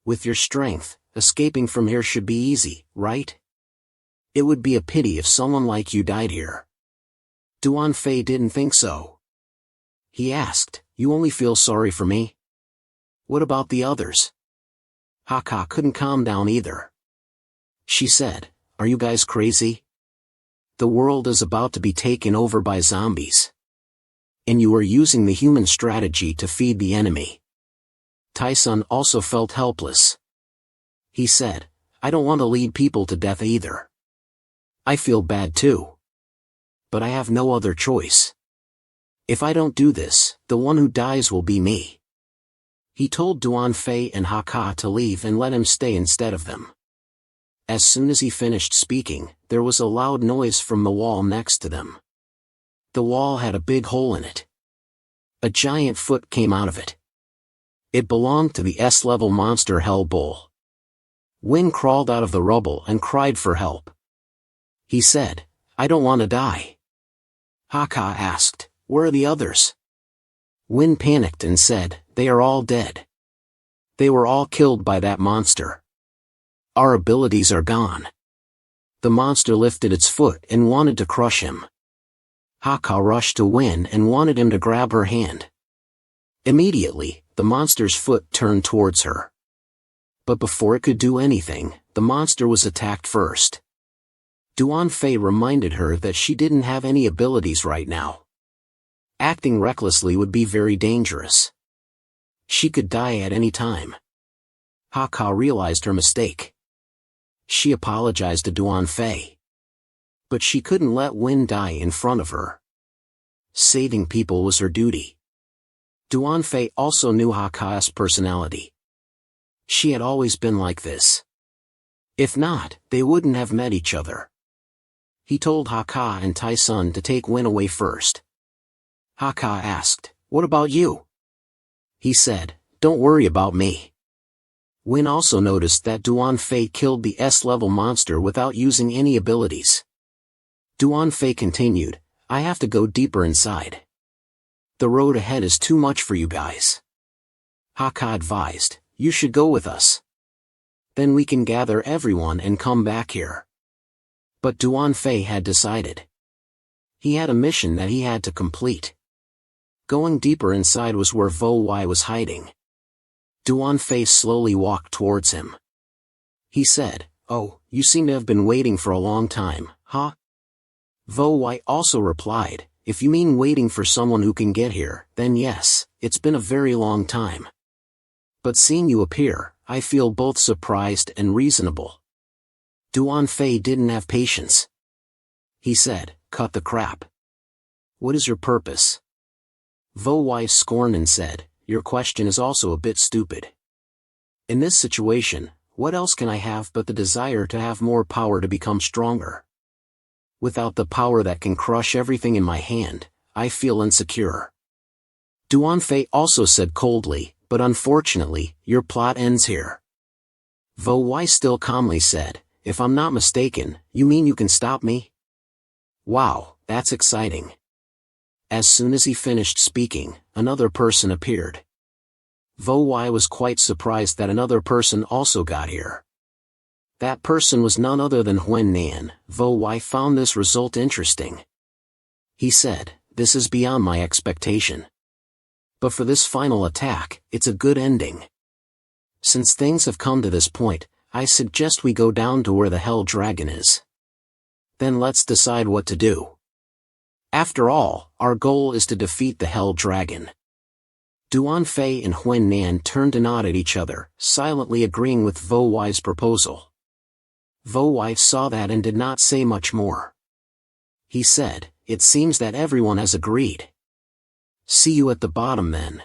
With your strength, escaping from here should be easy, right? It would be a pity if someone like you died here. Duan Fei didn't think so. He asked, you only feel sorry for me? What about the others? Haka couldn't calm down either. She said, are you guys crazy? The world is about to be taken over by zombies. And you are using the human strategy to feed the enemy. Tai-sun also felt helpless. He said, I don't want to lead people to death either. I feel bad too. But I have no other choice. If I don't do this, the one who dies will be me. He told Duan Fei and Haka to leave and let him stay instead of them. As soon as he finished speaking, there was a loud noise from the wall next to them. The wall had a big hole in it. A giant foot came out of it. It belonged to the S-level monster Hell Bull. Win crawled out of the rubble and cried for help. He said, I don't want to die. Haka asked, where are the others? Win panicked and said, they are all dead. They were all killed by that monster. Our abilities are gone. The monster lifted its foot and wanted to crush him. Haka rushed to Win and wanted him to grab her hand. Immediately, the monster's foot turned towards her. But before it could do anything, the monster was attacked first. Duan Fei reminded her that she didn't have any abilities right now. Acting recklessly would be very dangerous. She could die at any time. Haka realized her mistake. She apologized to Duan Fei. But she couldn't let Win die in front of her. Saving people was her duty. Duan Fei also knew Haka's personality. She had always been like this. If not, they wouldn't have met each other. He told Haka and Tai-sun to take Win away first. Haka asked, what about you? He said, don't worry about me. Win also noticed that Duan Fei killed the S-level monster without using any abilities. Duan Fei continued, I have to go deeper inside. The road ahead is too much for you guys. Haka advised, you should go with us. Then we can gather everyone and come back here. But Duan Fei had decided. He had a mission that he had to complete. Going deeper inside was where Vo Wai was hiding. Duan Fei slowly walked towards him. He said, oh, you seem to have been waiting for a long time, huh? Vo Wai also replied, if you mean waiting for someone who can get here, then yes, it's been a very long time. But seeing you appear, I feel both surprised and reasonable. Duan Fei didn't have patience. He said, cut the crap. What is your purpose? Vo Wai scorned and said, your question is also a bit stupid. In this situation, what else can I have but the desire to have more power to become stronger? Without the power that can crush everything in my hand, I feel insecure. Duan Fei also said coldly, but unfortunately, your plot ends here. Vo Wai still calmly said, if I'm not mistaken, you mean you can stop me? Wow, that's exciting. As soon as he finished speaking, another person appeared. Vo Wai was quite surprised that another person also got here. That person was none other than Huan Nan. Vo Wai found this result interesting. He said, this is beyond my expectation. But for this final attack, it's a good ending. Since things have come to this point, I suggest we go down to where the Hell Dragon is. Then let's decide what to do. After all, our goal is to defeat the Hell Dragon. Duan Fei and Huan Nan turned to nod at each other, silently agreeing with Vo Wai's proposal. Vo Wai saw that and did not say much more. He said, it seems that everyone has agreed. See you at the bottom then.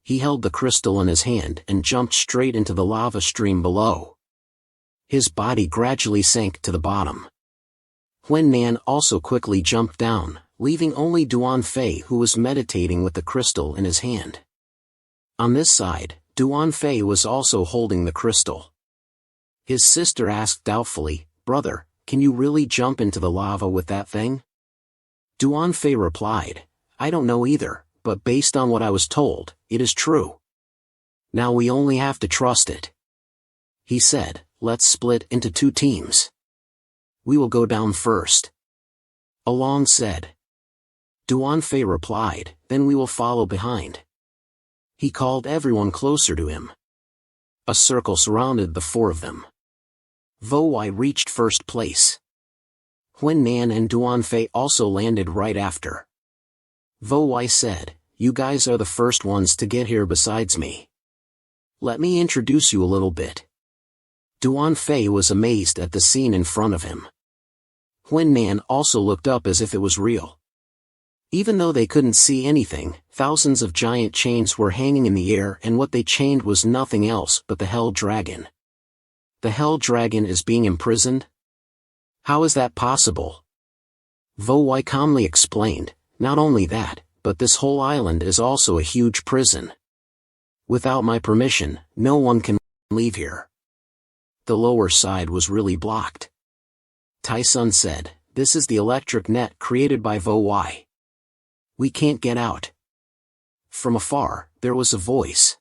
He held the crystal in his hand and jumped straight into the lava stream below. His body gradually sank to the bottom. Huan Nan also quickly jumped down, leaving only Duan Fei who was meditating with the crystal in his hand. On this side, Duan Fei was also holding the crystal. His sister asked doubtfully, brother, can you really jump into the lava with that thing? Duan Fei replied, I don't know either, but based on what I was told, it is true. Now we only have to trust it. He said, let's split into 2 teams. We will go down first. Along said. Duan Fei replied, then we will follow behind. He called everyone closer to him. A circle surrounded the 4 of them. Vo Wai reached first place. Huan Nan and Duan Fei also landed right after. Vo Wai said, you guys are the first ones to get here besides me. Let me introduce you a little bit. Duan Fei was amazed at the scene in front of him. Huan Nan also looked up as if it was real. Even though they couldn't see anything, thousands of giant chains were hanging in the air, and what they chained was nothing else but the Hell Dragon. The Hell Dragon is being imprisoned? How is that possible? Vo Wai calmly explained, not only that, but this whole island is also a huge prison. Without my permission, no one can leave here. The lower side was really blocked. Tai Sun said, this is the electric net created by Vo Wai. We can't get out. From afar, there was a voice.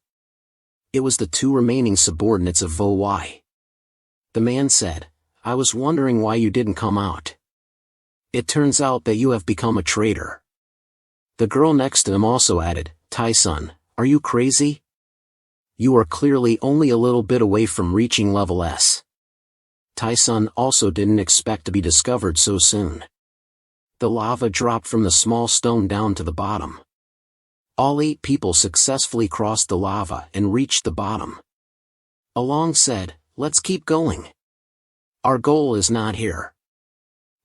It was the 2 remaining subordinates of Vo Wai. The man said, I was wondering why you didn't come out. It turns out that you have become a traitor. The girl next to him also added, Tai Sun, are you crazy? You are clearly only a little bit away from reaching level S. Tai Sun also didn't expect to be discovered so soon. The lava dropped from the small stone down to the bottom. All 8 people successfully crossed the lava and reached the bottom. Along said, let's keep going. Our goal is not here.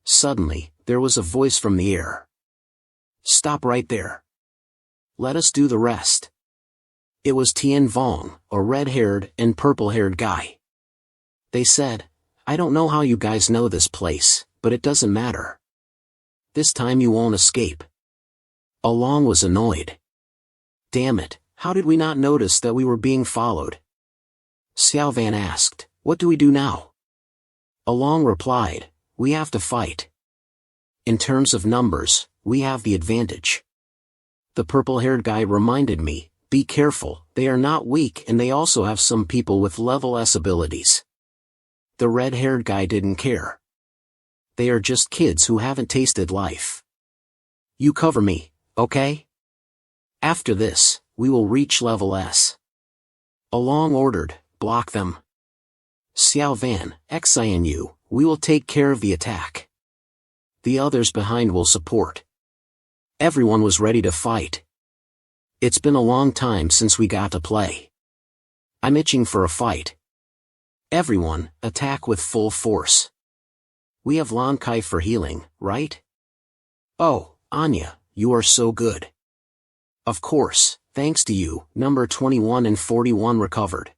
Suddenly, there was a voice from the air. Stop right there. Let us do the rest. It was Tian Vong, a red-haired and purple-haired guy. They said, I don't know how you guys know this place, but it doesn't matter. This time you won't escape. Along was annoyed. Damn it, how did we not notice that we were being followed? Xiao Van asked, what do we do now? Along replied, we have to fight. In terms of numbers, we have the advantage. The purple-haired guy reminded me, be careful, they are not weak and they also have some people with level S abilities. The red-haired guy didn't care. They are just kids who haven't tasted life. You cover me, okay? After this, we will reach level S. Along ordered, block them. Xiao Van, XINU, we will take care of the attack. The others behind will support. Everyone was ready to fight. It's been a long time since we got to play. I'm itching for a fight. Everyone, attack with full force. We have Lan Kai for healing, right? Oh, Anya, you are so good. Of course, thanks to you, number 21 and 41 recovered.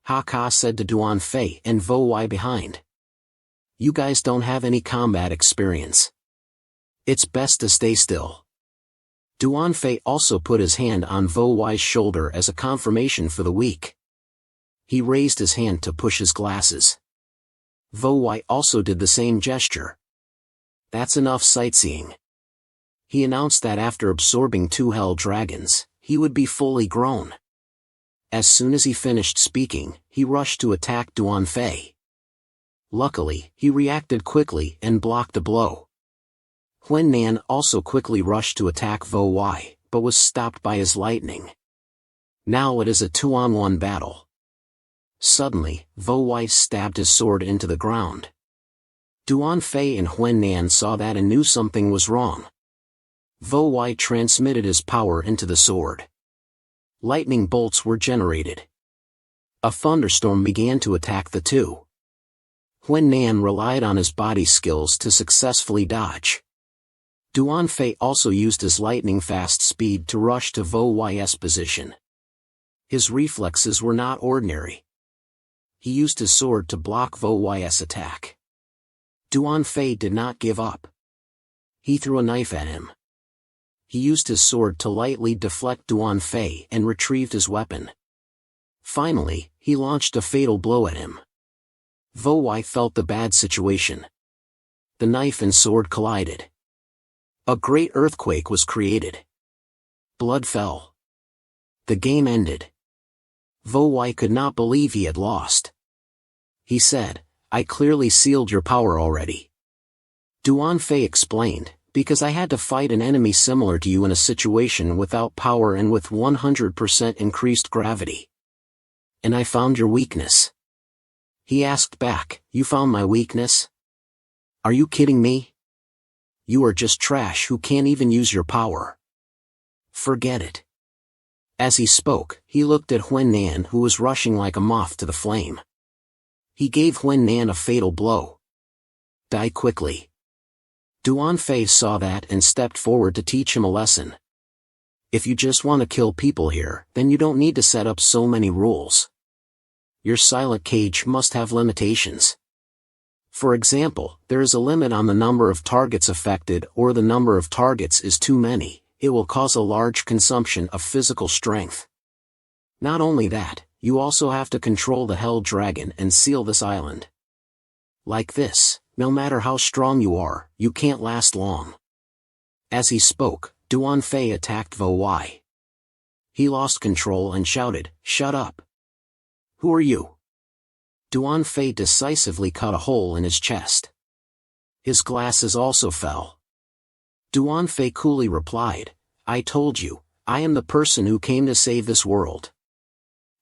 Ha Ka said to Duan Fei and Vo Wai behind. You guys don't have any combat experience. It's best to stay still. Duan Fei also put his hand on Vo Wai's shoulder as a confirmation for the weak. He raised his hand to push his glasses. Vo Wai also did the same gesture. That's enough sightseeing. He announced that after absorbing 2 hell dragons, he would be fully grown. As soon as he finished speaking, he rushed to attack Duan Fei. Luckily, he reacted quickly and blocked a blow. Huan Nan also quickly rushed to attack Vo Wai, but was stopped by his lightning. Now it is a 2-on-1 battle. Suddenly, Vo Wai stabbed his sword into the ground. Duan Fei and Huan Nan saw that and knew something was wrong. Vo Wai transmitted his power into the sword. Lightning bolts were generated. A thunderstorm began to attack the 2. Huan Nan relied on his body skills to successfully dodge. Duan Fei also used his lightning-fast speed to rush to Vo Wai's position. His reflexes were not ordinary. He used his sword to block Vo Wai's attack. Duan Fei did not give up. He threw a knife at him. He used his sword to lightly deflect Duan Fei and retrieved his weapon. Finally, he launched a fatal blow at him. Vo Wai felt the bad situation. The knife and sword collided. A great earthquake was created. Blood fell. The game ended. Vo Wai could not believe he had lost. He said, I clearly sealed your power already. Duan Fei explained, because I had to fight an enemy similar to you in a situation without power and with 100% increased gravity. And I found your weakness. He asked back, you found my weakness? Are you kidding me? You are just trash who can't even use your power. Forget it. As he spoke, he looked at Huan Nan who was rushing like a moth to the flame. He gave Huan Nan a fatal blow. Die quickly. Duan Fei saw that and stepped forward to teach him a lesson. If you just want to kill people here, then you don't need to set up so many rules. Your silent cage must have limitations. For example, there is a limit on the number of targets affected, or the number of targets is too many, it will cause a large consumption of physical strength. Not only that, you also have to control the Hell Dragon and seal this island. Like this, no matter how strong you are, you can't last long. As he spoke, Duan Fei attacked Vo Wai. He lost control and shouted, shut up. Who are you? Duan Fei decisively cut a hole in his chest. His glasses also fell. Duan Fei coolly replied, I told you, I am the person who came to save this world.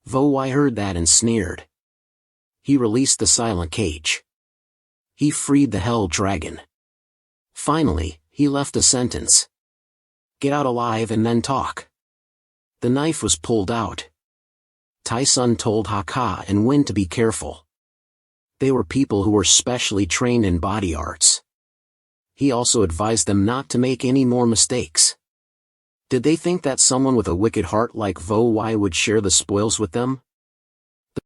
Vo Wai heard that and sneered. He released the silent cage. He freed the Hell Dragon. Finally, he left a sentence. Get out alive and then talk. The knife was pulled out. Tai Sun told Haka and Win to be careful. They were people who were specially trained in body arts. He also advised them not to make any more mistakes. Did they think that someone with a wicked heart like Vo Wai would share the spoils with them?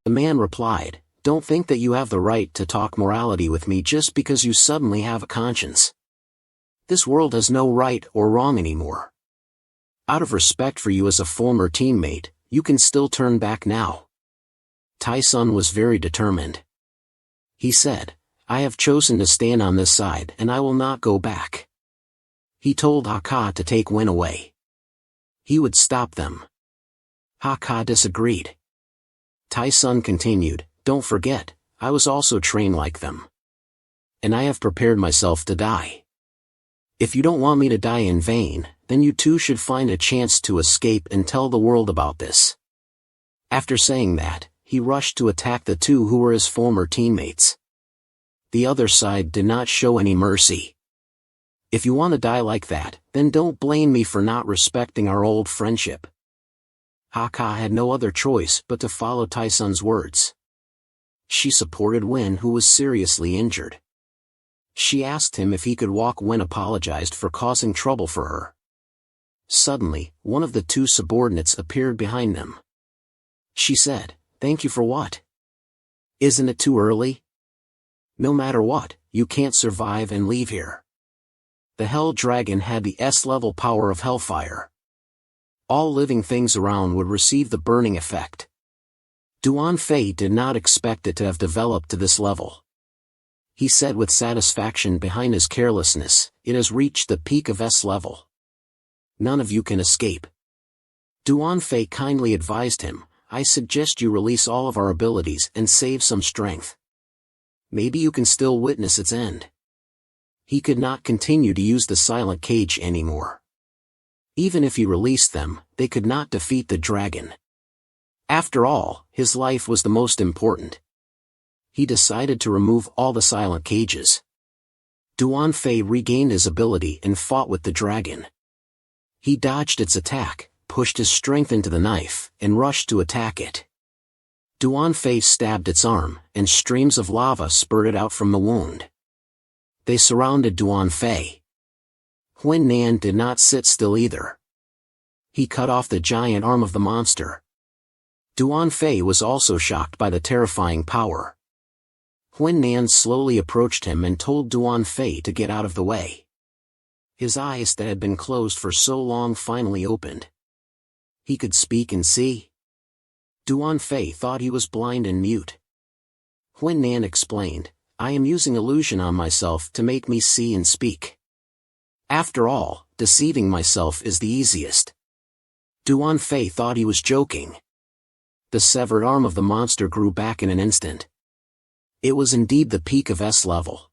The man replied, don't think that you have the right to talk morality with me just because you suddenly have a conscience. This world has no right or wrong anymore. Out of respect for you as a former teammate, you can still turn back now. Tai Sun was very determined. He said, I have chosen to stand on this side and I will not go back. He told Haka to take Win away. He would stop them. Haka disagreed. Tai Sun continued, don't forget, I was also trained like them. And I have prepared myself to die. If you don't want me to die in vain, then you too should find a chance to escape and tell the world about this. After saying that, he rushed to attack the two who were his former teammates. The other side did not show any mercy. If you want to die like that, then don't blame me for not respecting our old friendship. Haka had no other choice but to follow Tai Sun's words. She supported Win, who was seriously injured. She asked him if he could walk. Win apologized for causing trouble for her. Suddenly, one of the two subordinates appeared behind them. She said, thank you for what? Isn't it too early? No matter what, you can't survive and leave here. The Hell Dragon had the S-level power of Hellfire. All living things around would receive the burning effect. Duan Fei did not expect it to have developed to this level. He said with satisfaction behind his carelessness, it has reached the peak of S level. None of you can escape. Duan Fei kindly advised him, I suggest you release all of our abilities and save some strength. Maybe you can still witness its end. He could not continue to use the silent cage anymore. Even if he released them, they could not defeat the dragon. After all, his life was the most important. He decided to remove all the silent cages. Duan Fei regained his ability and fought with the dragon. He dodged its attack, pushed his strength into the knife, and rushed to attack it. Duan Fei stabbed its arm, and streams of lava spurted out from the wound. They surrounded Duan Fei. Huan Nan did not sit still either. He cut off the giant arm of the monster. Duan Fei was also shocked by the terrifying power. Huan Nan slowly approached him and told Duan Fei to get out of the way. His eyes that had been closed for so long finally opened. He could speak and see. Duan Fei thought he was blind and mute. Huan Nan explained, I am using illusion on myself to make me see and speak. After all, deceiving myself is the easiest. Duan Fei thought he was joking. The severed arm of the monster grew back in an instant. It was indeed the peak of S level.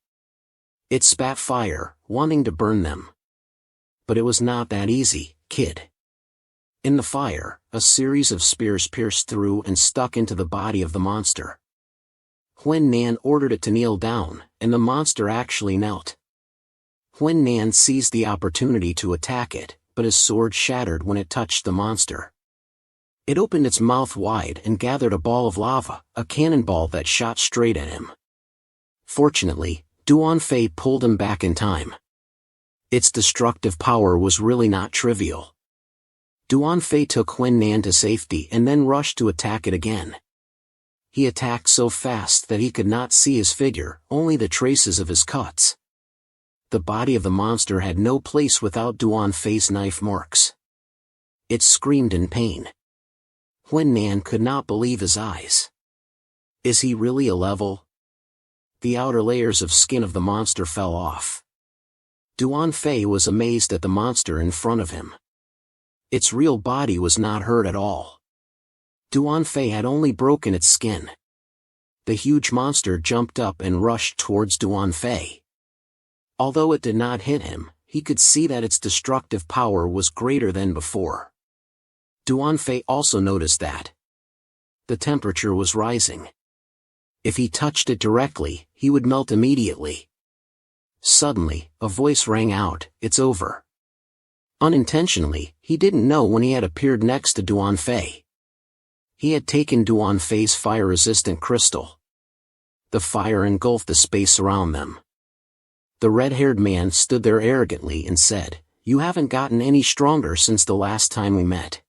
It spat fire, wanting to burn them. But it was not that easy, kid. In the fire, a series of spears pierced through and stuck into the body of the monster. Huan Nan ordered it to kneel down, and the monster actually knelt. Huan Nan seized the opportunity to attack it, but his sword shattered when it touched the monster. It opened its mouth wide and gathered a ball of lava, a cannonball that shot straight at him. Fortunately, Duan Fei pulled him back in time. Its destructive power was really not trivial. Duan Fei took Huan Nan to safety and then rushed to attack it again. He attacked so fast that he could not see his figure, only the traces of his cuts. The body of the monster had no place without Duan Fei's knife marks. It screamed in pain. Huan Nan could not believe his eyes. Is he really a level? The outer layers of skin of the monster fell off. Duan Fei was amazed at the monster in front of him. Its real body was not hurt at all. Duan Fei had only broken its skin. The huge monster jumped up and rushed towards Duan Fei. Although it did not hit him, he could see that its destructive power was greater than before. Duan Fei also noticed that the temperature was rising. If he touched it directly, he would melt immediately. Suddenly, a voice rang out, "It's over." Unintentionally, he didn't know when he had appeared next to Duan Fei. He had taken Duan Fei's fire-resistant crystal. The fire engulfed the space around them. The red-haired man stood there arrogantly and said, "You haven't gotten any stronger since the last time we met.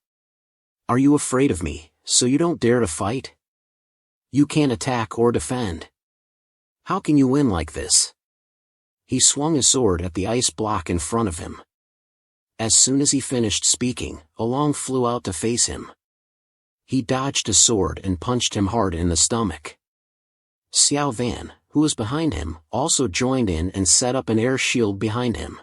Are you afraid of me, so you don't dare to fight? You can't attack or defend. How can you win like this?" He swung his sword at the ice block in front of him. As soon as he finished speaking, Along flew out to face him. He dodged his sword and punched him hard in the stomach. Xiao Van, who was behind him, also joined in and set up an air shield behind him.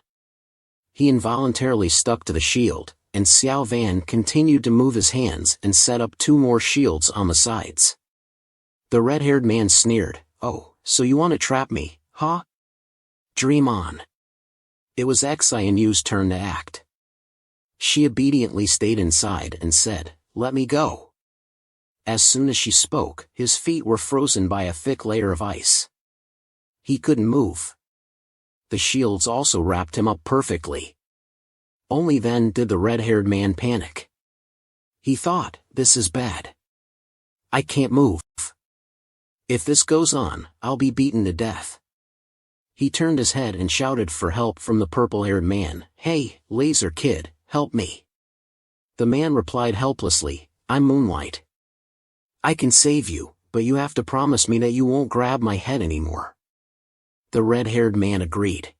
He involuntarily stuck to the shield, and Xiao Van continued to move his hands and set up 2 more shields on the sides. The red-haired man sneered, "Oh, so you want to trap me, huh? Dream on." It was Xianyu's turn to act. She obediently stayed inside and said, "Let me go." As soon as she spoke, his feet were frozen by a thick layer of ice. He couldn't move. The shields also wrapped him up perfectly. Only then did the red-haired man panic. He thought, "This is bad. I can't move. If this goes on, I'll be beaten to death." He turned his head and shouted for help from the purple-haired man, "Hey, laser kid, help me." The man replied helplessly, "I'm Moonlight. I can save you, but you have to promise me that you won't grab my head anymore." The red-haired man agreed.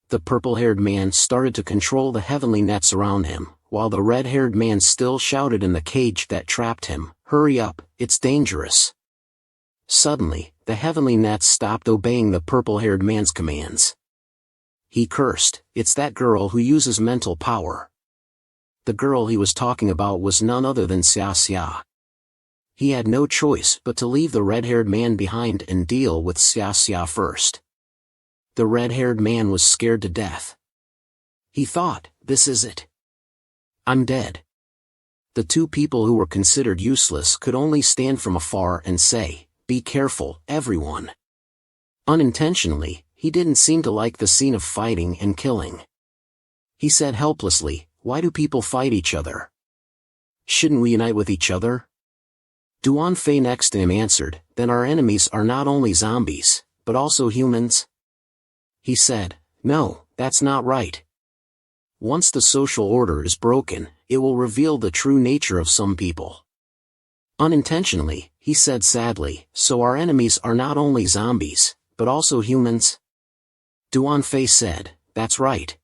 The purple-haired man started to control the heavenly nets around him, while the red-haired man still shouted in the cage that trapped him, "Hurry up, it's dangerous." Suddenly, the heavenly nets stopped obeying the purple-haired man's commands. He cursed, "It's that girl who uses mental power." The girl he was talking about was none other than Xia Xia. He had no choice but to leave the red-haired man behind and deal with Xia Xia first. The red-haired man was scared to death. He thought, "This is it. I'm dead." The 2 people who were considered useless could only stand from afar and say, "Be careful, everyone." Unintentionally, he didn't seem to like the scene of fighting and killing. He said helplessly, "Why do people fight each other? Shouldn't we unite with each other?" Duan Fei next to him answered, "Then our enemies are not only zombies, but also humans?" He said, "No, that's not right. Once the social order is broken, it will reveal the true nature of some people." Unintentionally, he said sadly, "So our enemies are not only zombies, but also humans?" Duan Fei said, "That's right.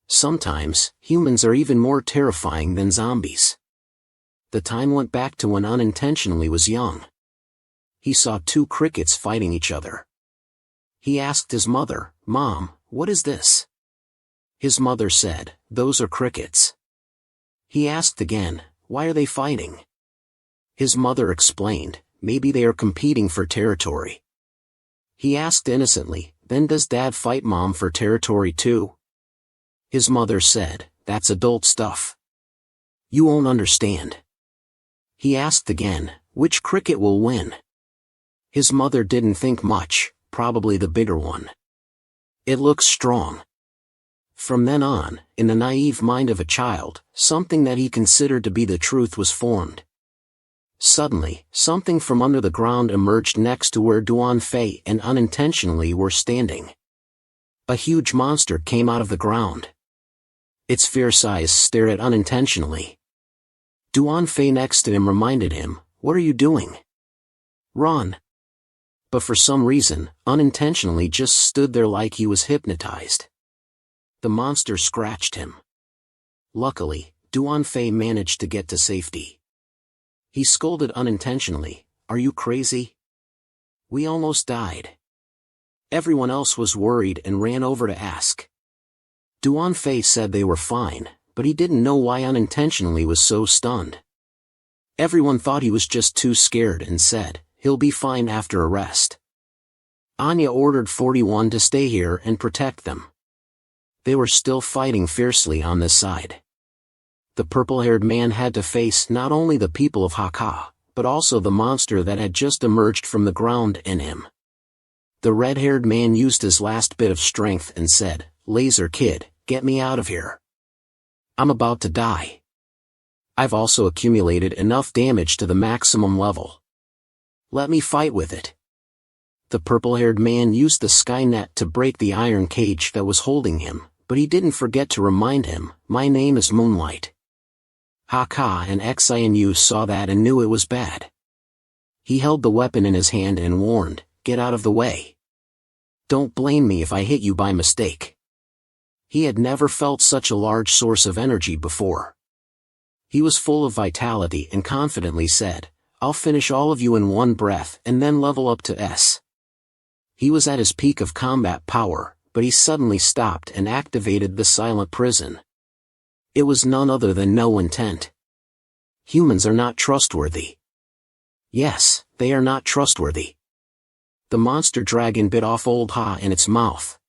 Sometimes, humans are even more terrifying than zombies." The time went back to when unintentionally was young. He saw 2 crickets fighting each other. He asked his mother, "Mom, what is this?" His mother said, "Those are crickets." He asked again, "Why are they fighting?" His mother explained, "Maybe they are competing for territory." He asked innocently, then does Dad fight Mom for territory too? His mother said, that's adult stuff. You won't understand. He asked again, which cricket will win? His mother didn't think much, probably the bigger one. It looks strong. From then on, in the naive mind of a child, something that he considered to be the truth was formed. Suddenly, something from under the ground emerged next to where Duan Fei and unintentionally were standing. A huge monster came out of the ground. Its fierce eyes stared at unintentionally. Duan Fei next to him reminded him, what are you doing? Run. But for some reason, unintentionally just stood there like he was hypnotized. The monster scratched him. Luckily, Duan Fei managed to get to safety. He scolded unintentionally, are you crazy? We almost died. Everyone else was worried and ran over to ask. Duan Fei said they were fine, but he didn't know why unintentionally was so stunned. Everyone thought he was just too scared and said, he'll be fine after a rest. Anya ordered 41 to stay here and protect them. They were still fighting fiercely on this side. The purple-haired man had to face not only the people of Hakka, but also the monster that had just emerged from the ground in him. The red-haired man used his last bit of strength and said, Laser Kid, get me out of here. I'm about to die. I've also accumulated enough damage to the maximum level. Let me fight with it. The purple-haired man used the Skynet to break the iron cage that was holding him, but he didn't forget to remind him, my name is Moonlight. Hakka and Xinu saw that and knew it was bad. He held the weapon in his hand and warned, get out of the way. Don't blame me if I hit you by mistake. He had never felt such a large source of energy before. He was full of vitality and confidently said, I'll finish all of you in one breath and then level up to S. He was at his peak of combat power, but he suddenly stopped and activated the silent prison. It was none other than No Intent. Humans are not trustworthy. Yes, they are not trustworthy. The monster dragon bit off Old Ha in its mouth.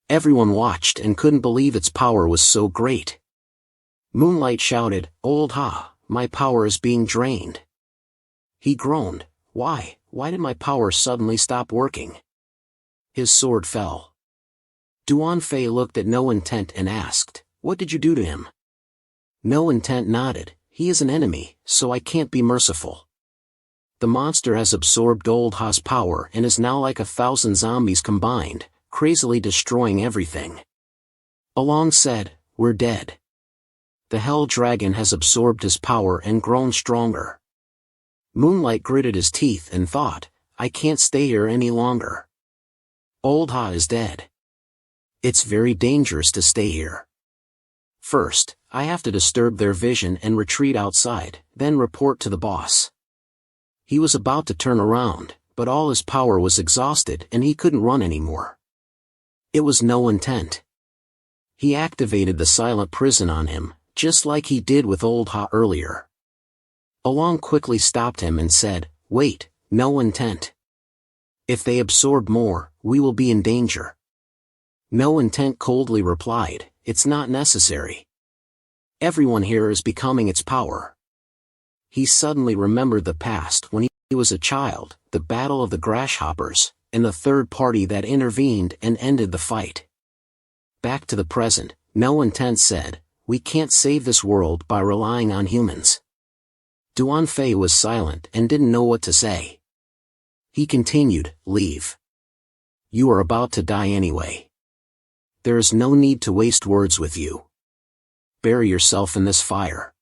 Everyone watched and couldn't believe its power was so great. Moonlight shouted, Old Ha, my power is being drained. He groaned, why did my power suddenly stop working? His sword fell. Duan Fei looked at No Intent and asked, what did you do to him? No Intent nodded, he is an enemy, so I can't be merciful. The monster has absorbed Old Ha's power and is now like 1,000 zombies combined, crazily destroying everything. Along said, we're dead. The Hell Dragon has absorbed his power and grown stronger. Moonlight gritted his teeth and thought, I can't stay here any longer. Old Ha is dead. It's very dangerous to stay here. First, I have to disturb their vision and retreat outside, then report to the boss. He was about to turn around, but all his power was exhausted and he couldn't run anymore. It was No Intent. He activated the silent prison on him, just like he did with Old Ha earlier. Along quickly stopped him and said, wait, No Intent. If they absorb more, we will be in danger. No Intent coldly replied, it's not necessary. Everyone here is becoming its power. He suddenly remembered the past when he was a child, the Battle of the Grasshoppers, and the third party that intervened and ended the fight. Back to the present, No Intent said, we can't save this world by relying on humans. Duan Fei was silent and didn't know what to say. He continued, leave. You are about to die anyway. There is no need to waste words with you. Bury yourself in this fire.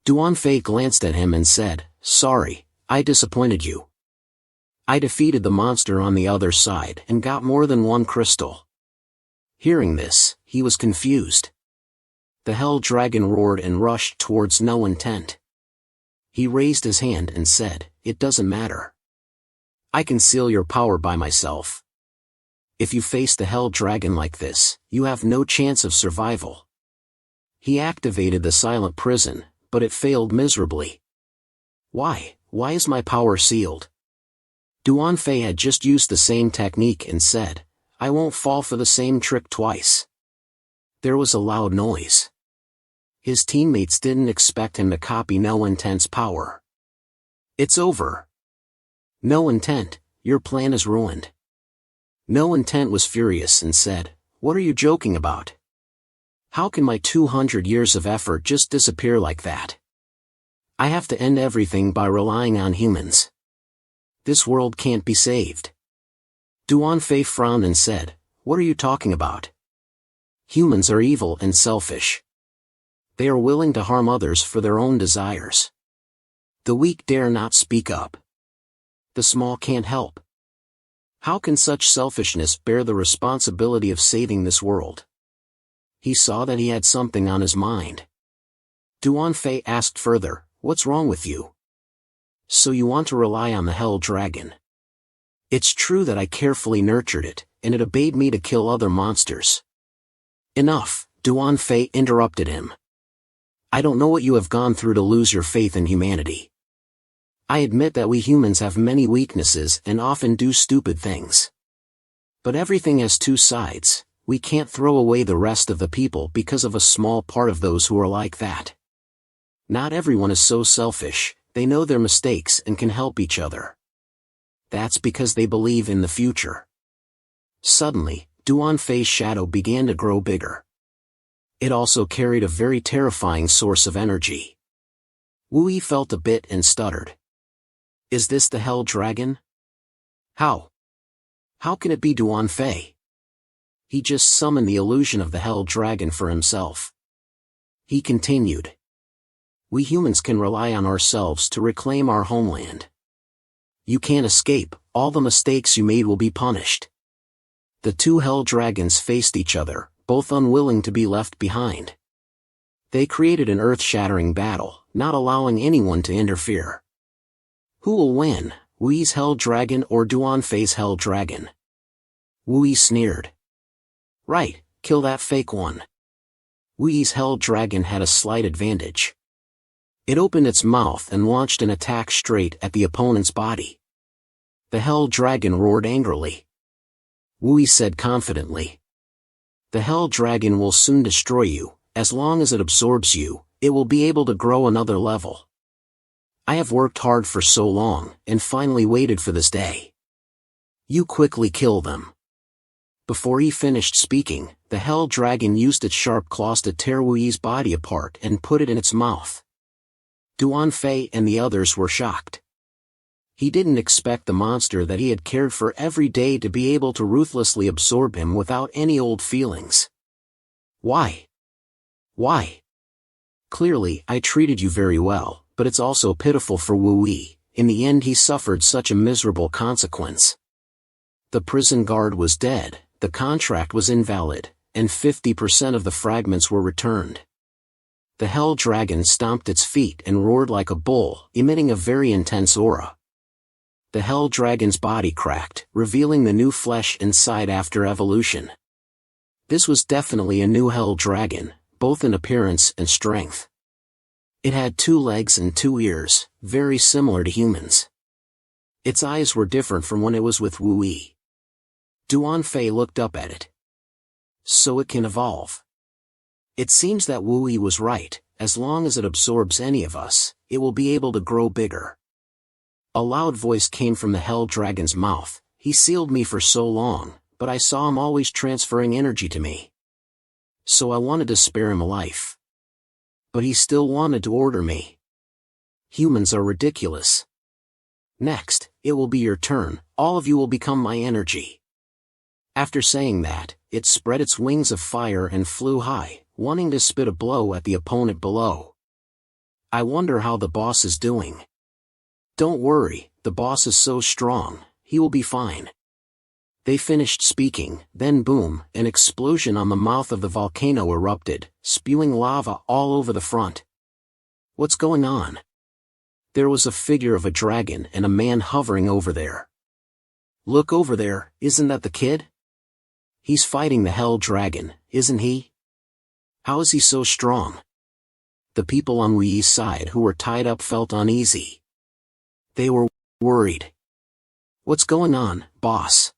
Duan Fei glanced at him and said, sorry, I disappointed you. I defeated the monster on the other side and got more than one crystal. Hearing this, he was confused. The Hell Dragon roared and rushed towards No Intent. He raised his hand and said, it doesn't matter. I can seal your power by myself. If you face the Hell Dragon like this, you have no chance of survival. He activated the silent prison, but it failed miserably. Why is my power sealed? Duan Fei had just used the same technique and said, "I won't fall for the same trick twice." There was a loud noise. His teammates didn't expect him to copy No Intent's power. "It's over. No Intent, your plan is ruined." No Intent was furious and said, "What are you joking about? How can my 200 years of effort just disappear like that? I have to end everything by relying on humans. This world can't be saved." Duan Fei frowned and said, "What are you talking about? Humans are evil and selfish. They are willing to harm others for their own desires. The weak dare not speak up. The small can't help. How can such selfishness bear the responsibility of saving this world?" He saw that he had something on his mind. Duan Fei asked further, "What's wrong with you? So you want to rely on the Hell Dragon?" "It's true that I carefully nurtured it, and it obeyed me to kill other monsters." "Enough," Duan Fei interrupted him. "I don't know what you have gone through to lose your faith in humanity. I admit that we humans have many weaknesses and often do stupid things. But everything has two sides. We can't throw away the rest of the people because of a small part of those who are like that. Not everyone is so selfish, they know their mistakes and can help each other. That's because they believe in the future." Suddenly, Duan Fei's shadow began to grow bigger. It also carried a very terrifying source of energy. Wu Yi felt a bit and stuttered. "Is this the Hell Dragon? How? How can it be Duan Fei? He just summoned the illusion of the Hell Dragon for himself." He continued. "We humans can rely on ourselves to reclaim our homeland. You can't escape, all the mistakes you made will be punished." The two Hell Dragons faced each other, both unwilling to be left behind. They created an earth-shattering battle, not allowing anyone to interfere. Who will win, Wu Yi's Hell Dragon or Duan Fei's Hell Dragon? Wu Yi sneered. "Right, kill that fake one." Wu Yi's Hell Dragon had a slight advantage. It opened its mouth and launched an attack straight at the opponent's body. The Hell Dragon roared angrily. Wu Yi said confidently, "The Hell Dragon will soon destroy you. As long as it absorbs you, it will be able to grow another level. I have worked hard for so long, and finally waited for this day. You quickly kill them." Before he finished speaking, the Hell Dragon used its sharp claws to tear Wu Yi's body apart and put it in its mouth. Duan Fei and the others were shocked. He didn't expect the monster that he had cared for every day to be able to ruthlessly absorb him without any old feelings. "Why? Why? Clearly, I treated you very well, but it's also pitiful for Wu Yi. In the end he suffered such a miserable consequence. The prison guard was dead, the contract was invalid, and 50% of the fragments were returned." The Hell Dragon stomped its feet and roared like a bull, emitting a very intense aura. The Hell Dragon's body cracked, revealing the new flesh inside after evolution. This was definitely a new Hell Dragon, both in appearance and strength. It had 2 legs and 2 ears, very similar to humans. Its eyes were different from when it was with Wu Yi. Duan Fei looked up at it. So it can evolve. It seems that Wu Yi was right, as long as it absorbs any of us, it will be able to grow bigger. A loud voice came from the Hell Dragon's mouth. "He sealed me for so long, but I saw him always transferring energy to me. So I wanted to spare him a life. But he still wanted to order me. Humans are ridiculous. Next, it will be your turn, all of you will become my energy." After saying that, it spread its wings of fire and flew high, wanting to spit a blow at the opponent below. "I wonder how the boss is doing." "Don't worry, the boss is so strong, he will be fine." They finished speaking, then boom, an explosion on the mouth of the volcano erupted, spewing lava all over the front. "What's going on?" There was a figure of a dragon and a man hovering over there. "Look over there, isn't that the kid? He's fighting the Hell Dragon, isn't he? How is he so strong?" The people on Wu Yi's side who were tied up felt uneasy. They were worried. What's going on, boss?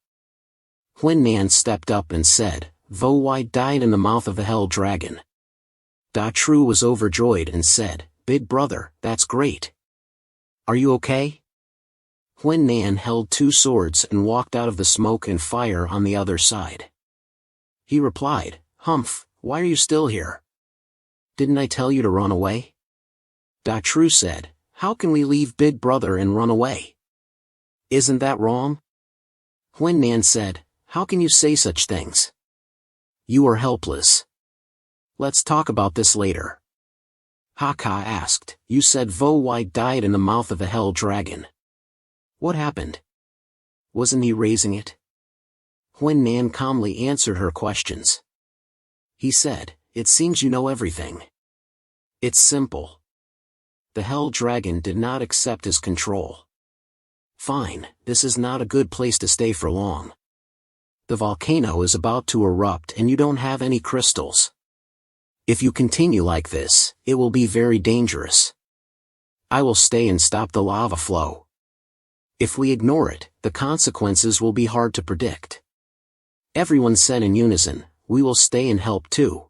When Nan stepped up and said, Vo Wai died in the mouth of the hell dragon. Da Tru was overjoyed and said, Big brother, that's great. Are you okay? When Nan held two swords and walked out of the smoke and fire on the other side. He replied, Humph, why are you still here? Didn't I tell you to run away? Da Tru said, how can we leave Big Brother and run away? Isn't that wrong? When Nan said, how can you say such things? You are helpless. Let's talk about this later. Haka asked, you said Vo Wai died in the mouth of the hell dragon. What happened? Wasn't he raising it? When Nan calmly answered her questions. He said, it seems you know everything. It's simple. The hell dragon did not accept his control. Fine, this is not a good place to stay for long. The volcano is about to erupt and you don't have any crystals. If you continue like this, it will be very dangerous. I will stay and stop the lava flow. If we ignore it, the consequences will be hard to predict. Everyone said in unison, we will stay and help too.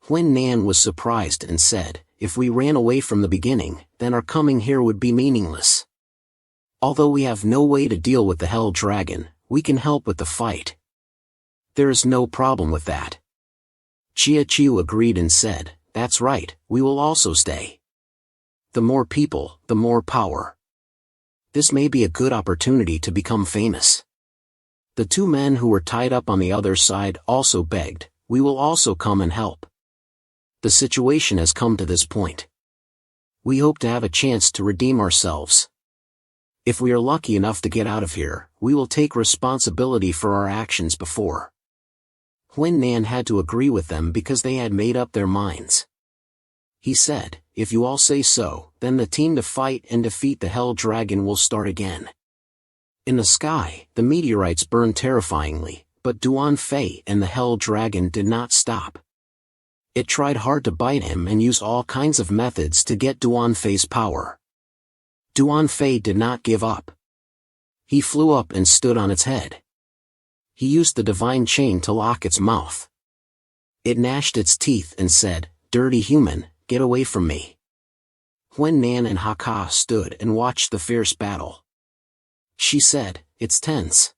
When Nan was surprised and said, if we ran away from the beginning, then our coming here would be meaningless. Although we have no way to deal with the hell dragon, we can help with the fight. There is no problem with that. Chia Chiu agreed and said, that's right, we will also stay. The more people, the more power. This may be a good opportunity to become famous. The two men who were tied up on the other side also begged, we will also come and help. The situation has come to this point. We hope to have a chance to redeem ourselves. If we are lucky enough to get out of here, we will take responsibility for our actions before. When Nan had to agree with them because they had made up their minds. He said, if you all say so, then the team to fight and defeat the hell dragon will start again. In the sky, the meteorites burned terrifyingly, but Duan Fei and the hell dragon did not stop. It tried hard to bite him and used all kinds of methods to get Duan Fei's power. Duan Fei did not give up. He flew up and stood on its head. He used the divine chain to lock its mouth. It gnashed its teeth and said, dirty human, get away from me. When Nan and Haka stood and watched the fierce battle. She said, it's tense.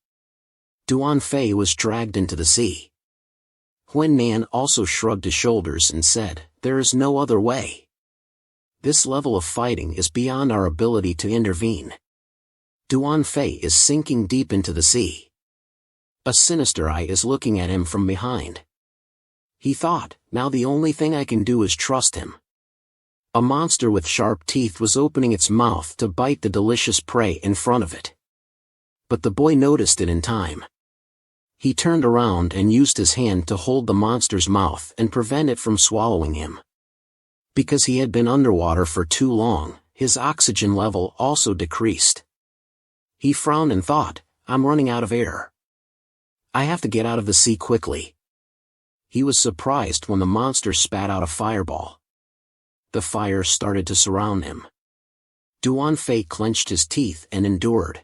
Duan Fei was dragged into the sea. When Nan also shrugged his shoulders and said, there is no other way. This level of fighting is beyond our ability to intervene. Duan Fei is sinking deep into the sea. A sinister eye is looking at him from behind. He thought, now the only thing I can do is trust him. A monster with sharp teeth was opening its mouth to bite the delicious prey in front of it. But the boy noticed it in time. He turned around and used his hand to hold the monster's mouth and prevent it from swallowing him. Because he had been underwater for too long, his oxygen level also decreased. He frowned and thought, I'm running out of air. I have to get out of the sea quickly. He was surprised when the monster spat out a fireball. The fire started to surround him. Duan Fei clenched his teeth and endured.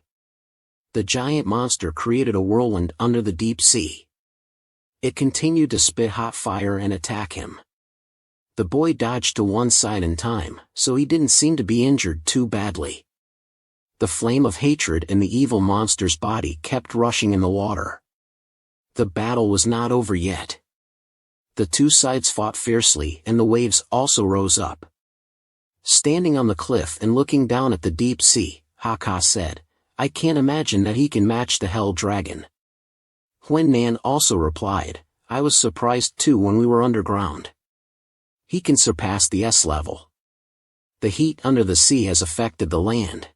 The giant monster created a whirlwind under the deep sea. It continued to spit hot fire and attack him. The boy dodged to one side in time, so he didn't seem to be injured too badly. The flame of hatred in the evil monster's body kept rushing in the water. The battle was not over yet. The two sides fought fiercely and the waves also rose up. Standing on the cliff and looking down at the deep sea, Haka said, I can't imagine that he can match the hell dragon. When Nan also replied, I was surprised too when we were underground. He can surpass the S level. The heat under the sea has affected the land.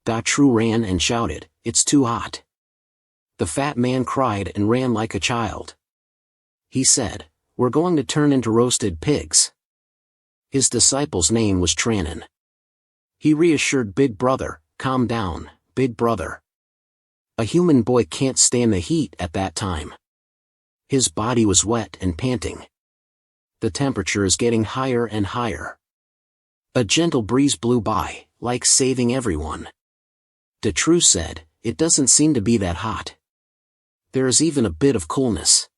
Da Tru ran and shouted, it's too hot. The fat man cried and ran like a child. He said, we're going to turn into roasted pigs. His disciple's name was Tranan. He reassured Big Brother, calm down, Big Brother. A human boy can't stand the heat at that time. His body was wet and panting. The temperature is getting higher and higher. A gentle breeze blew by, like saving everyone. Da Tru said, it doesn't seem to be that hot. There is even a bit of coolness.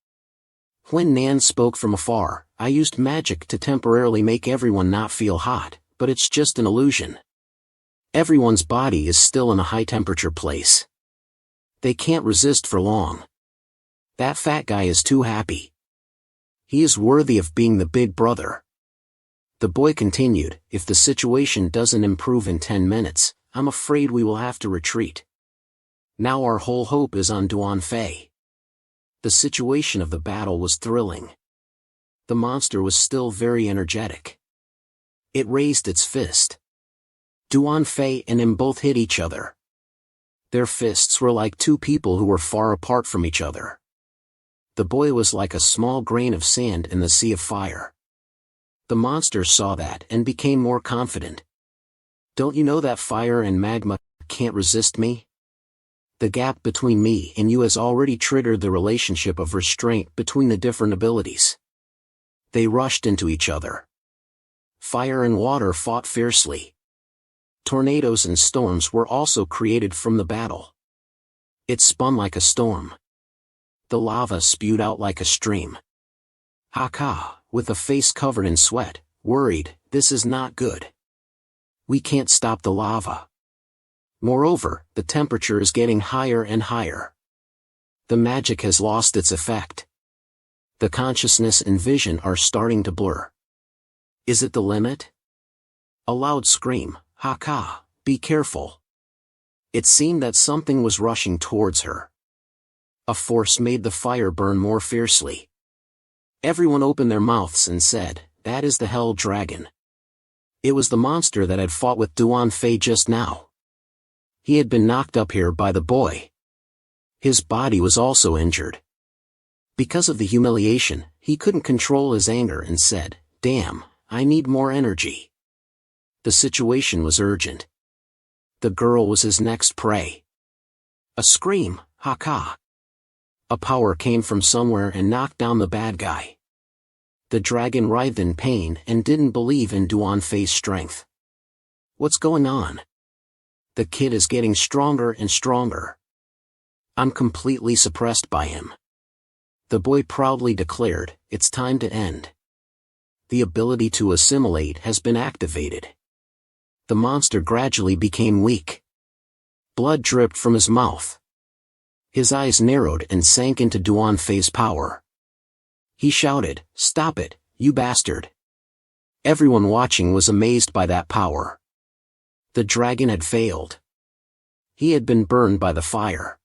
When Nan spoke from afar, I used magic to temporarily make everyone not feel hot, but it's just an illusion. Everyone's body is still in a high-temperature place. They can't resist for long. That fat guy is too happy. He is worthy of being the big brother. The boy continued, if the situation doesn't improve in 10 minutes, I'm afraid we will have to retreat. Now our whole hope is on Duan Fei. The situation of the battle was thrilling. The monster was still very energetic. It raised its fist. Duan Fei and him both hit each other. Their fists were like two people who were far apart from each other. The boy was like a small grain of sand in the sea of fire. The monster saw that and became more confident. Don't you know that fire and magma can't resist me? The gap between me and you has already triggered the relationship of restraint between the different abilities. They rushed into each other. Fire and water fought fiercely. Tornadoes and storms were also created from the battle. It spun like a storm. The lava spewed out like a stream. Haka, with a face covered in sweat, worried, this is not good. We can't stop the lava. Moreover, the temperature is getting higher and higher. The magic has lost its effect. The consciousness and vision are starting to blur. Is it the limit? A loud scream, Haka, be careful. It seemed that something was rushing towards her. A force made the fire burn more fiercely. Everyone opened their mouths and said, that is the Hell Dragon. It was the monster that had fought with Duan Fei just now. He had been knocked up here by the boy. His body was also injured. Because of the humiliation, he couldn't control his anger and said, damn, I need more energy. The situation was urgent. The girl was his next prey. A scream, Haka. A power came from somewhere and knocked down the bad guy. The dragon writhed in pain and didn't believe in Duan Fei's strength. What's going on? The kid is getting stronger and stronger. I'm completely suppressed by him. The boy proudly declared, it's time to end. The ability to assimilate has been activated. The monster gradually became weak. Blood dripped from his mouth. His eyes narrowed and sank into Duan Fei's power. He shouted, stop it, you bastard. Everyone watching was amazed by that power. The dragon had failed. He had been burned by the fire.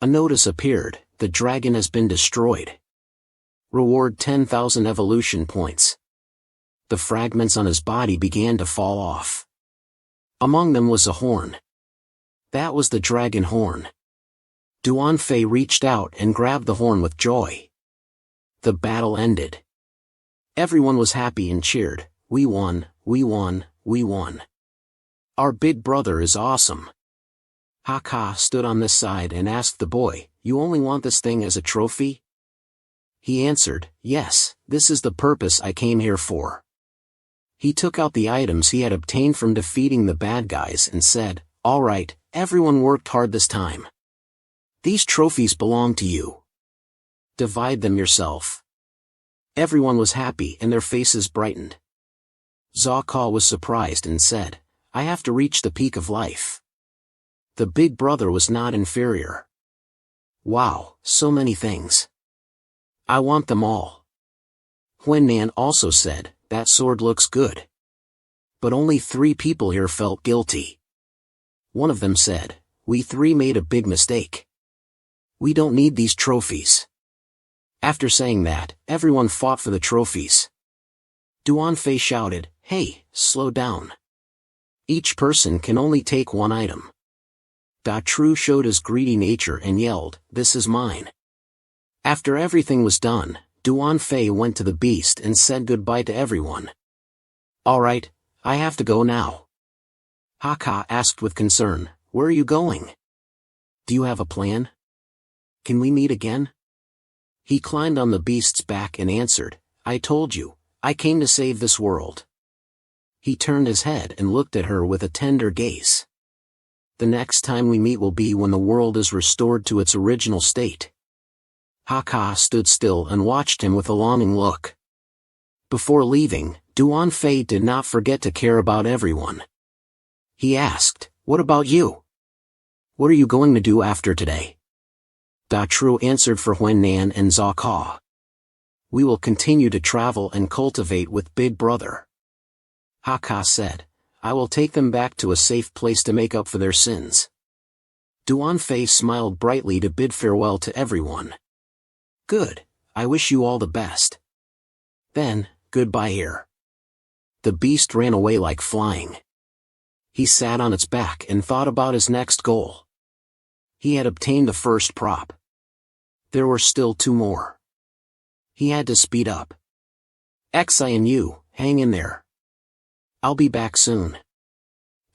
A notice appeared, the dragon has been destroyed. Reward 10,000 evolution points. The fragments on his body began to fall off. Among them was a horn. That was the dragon horn. Duan Fei reached out and grabbed the horn with joy. The battle ended. Everyone was happy and cheered, we won, we won, we won. Our big brother is awesome. Haka stood on this side and asked the boy, you only want this thing as a trophy? He answered, yes, this is the purpose I came here for. He took out the items he had obtained from defeating the bad guys and said, all right, everyone worked hard this time. These trophies belong to you. Divide them yourself. Everyone was happy and their faces brightened. Zaka was surprised and said, I have to reach the peak of life. The big brother was not inferior. Wow, so many things. I want them all. Nan also said, that sword looks good. But only 3 people here felt guilty. One of them said, we 3 made a big mistake. We don't need these trophies. After saying that, everyone fought for the trophies. Duan Fei shouted, hey, slow down. Each person can only take 1 item. Da Tru showed his greedy nature and yelled, this is mine. After everything was done, Duan Fei went to the beast and said goodbye to everyone. Alright, I have to go now. Haka asked with concern, where are you going? Do you have a plan? Can we meet again? He climbed on the beast's back and answered, I told you, I came to save this world. He turned his head and looked at her with a tender gaze. The next time we meet will be when the world is restored to its original state. Haka stood still and watched him with a longing look. Before leaving, Duan Fei did not forget to care about everyone. He asked, "What about you? What are you going to do after today?" Da Tru answered for Huan Nan and Zha Ka. "We will continue to travel and cultivate with Big Brother." Haka said, "I will take them back to a safe place to make up for their sins." Duan Fei smiled brightly to bid farewell to everyone. "Good, I wish you all the best. Then, goodbye here." The beast ran away like flying. He sat on its back and thought about his next goal. He had obtained the first prop. There were still 2 more. He had to speed up. "Xi and you, hang in there. I'll be back soon."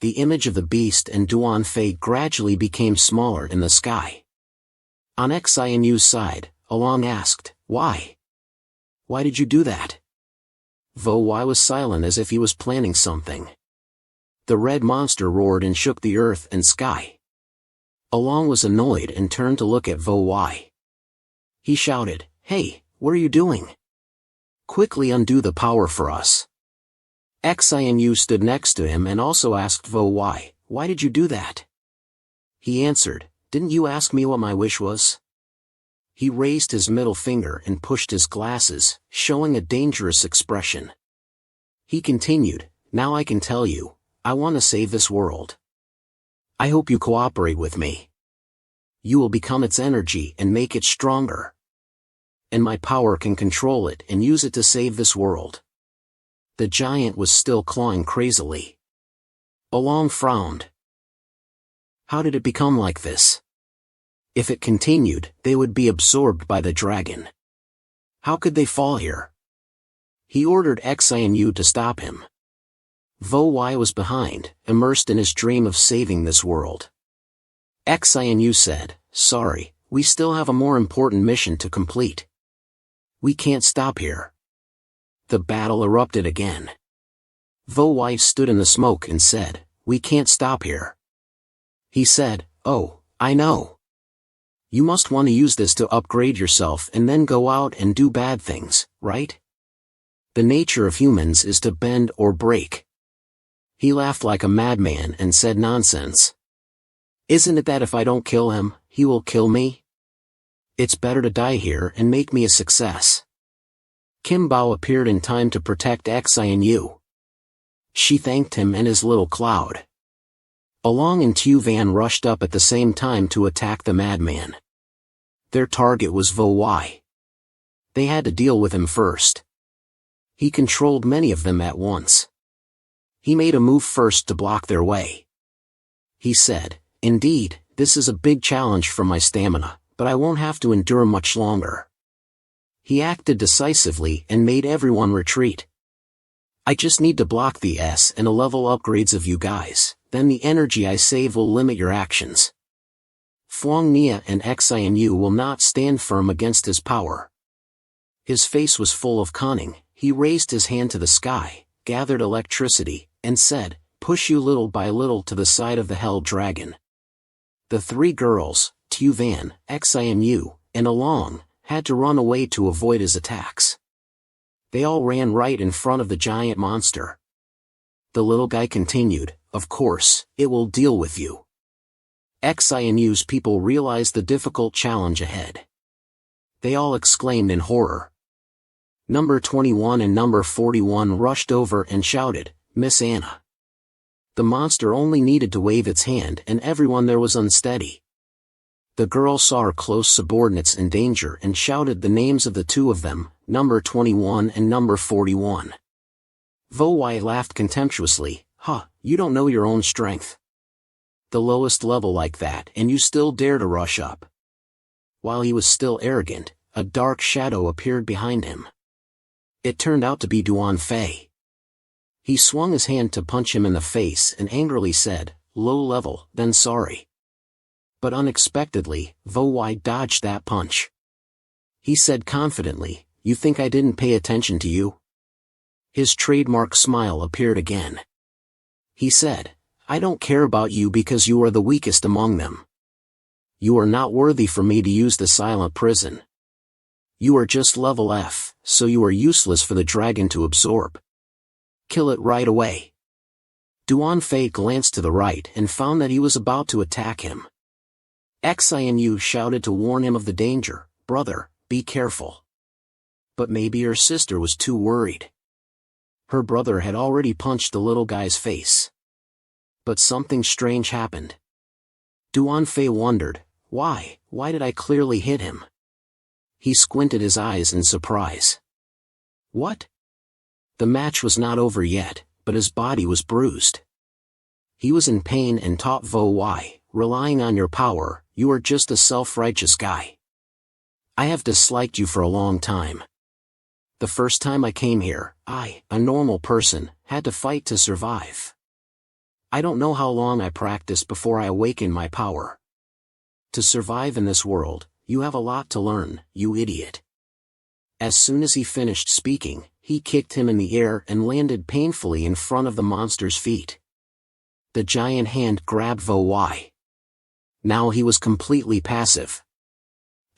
The image of the beast and Duan Fei gradually became smaller in the sky. On Xi and Yu's side, Along asked, "Why? Why did you do that?" Vo Wai was silent as if he was planning something. The red monster roared and shook the earth and sky. Along was annoyed and turned to look at Vo Wai. He shouted, "Hey, what are you doing? Quickly undo the power for us." Xi and Yu stood next to him and also asked Vo Wai, "Why did you do that?" He answered, "Didn't you ask me what my wish was?" He raised his middle finger and pushed his glasses, showing a dangerous expression. He continued, "Now I can tell you, I want to save this world. I hope you cooperate with me. You will become its energy and make it stronger. And my power can control it and use it to save this world." The giant was still clawing crazily. Along frowned. How did it become like this? If it continued, they would be absorbed by the dragon. How could they fall here? He ordered Xi and Yu to stop him. Vo Wai was behind, immersed in his dream of saving this world. Xi and Yu said, "Sorry, we still have a more important mission to complete. We can't stop here." The battle erupted again. Vo Wai stood in the smoke and said, "We can't stop here." He said, "Oh, I know. You must want to use this to upgrade yourself and then go out and do bad things, right? The nature of humans is to bend or break." He laughed like a madman and said, "Nonsense. Isn't it that if I don't kill him, he will kill me? It's better to die here and make me a success." Kim Bao appeared in time to protect Xi and Yu. She thanked him and his little cloud. Along and Tu Van rushed up at the same time to attack the madman. Their target was Vo Wai. They had to deal with him first. He controlled many of them at once. He made a move first to block their way. He said, "Indeed, this is a big challenge for my stamina, but I won't have to endure much longer." He acted decisively and made everyone retreat. "I just need to block the S and a level upgrades of you guys. Then the energy I save will limit your actions. Fuang Nia and Xi and Yu will not stand firm against his power." His face was full of cunning. He raised his hand to the sky, gathered electricity, and said, "Push you little by little to the side of the Hell Dragon." The 3 girls, Tu Van, Xi and Yu, and Along, had to run away to avoid his attacks. They all ran right in front of the giant monster. The little guy continued, "Of course, it will deal with you." Xi and Yu's people realized the difficult challenge ahead. They all exclaimed in horror. Number 21 and number 41 rushed over and shouted, "Miss Anna." The monster only needed to wave its hand and everyone there was unsteady. The girl saw her close subordinates in danger and shouted the names of the 2 of them, number 21 and number 41. Vo Wai laughed contemptuously, "Huh, you don't know your own strength. The lowest level like that and you still dare to rush up." While he was still arrogant, a dark shadow appeared behind him. It turned out to be Duan Fei. He swung his hand to punch him in the face and angrily said, "Low level, then sorry." But unexpectedly, Vo Wai dodged that punch. He said confidently, "You think I didn't pay attention to you?" His trademark smile appeared again. He said, I don't care about you because you are the weakest among them. You are not worthy for me to use the silent prison. You are just level F, so you are useless for the dragon to absorb. Kill it right away. Duan Fei glanced to the right and found that he was about to attack him. Xianyu shouted to warn him of the danger. Brother, be careful. But maybe her sister was too worried. Her brother had already punched the little guy's face. But something strange happened. Duan Fei wondered, why did I clearly hit him? He squinted his eyes in surprise. What? The match was not over yet, but his body was bruised. He was in pain and taught Vo Wai, relying on your power, you are just a self-righteous guy. I have disliked you for a long time. The first time I came here, I, a normal person, had to fight to survive. I don't know how long I practiced before I awakened my power. To survive in this world, you have a lot to learn, you idiot. As soon as he finished speaking, he kicked him in the air and landed painfully in front of the monster's feet. The giant hand grabbed Vo Wai. Now he was completely passive.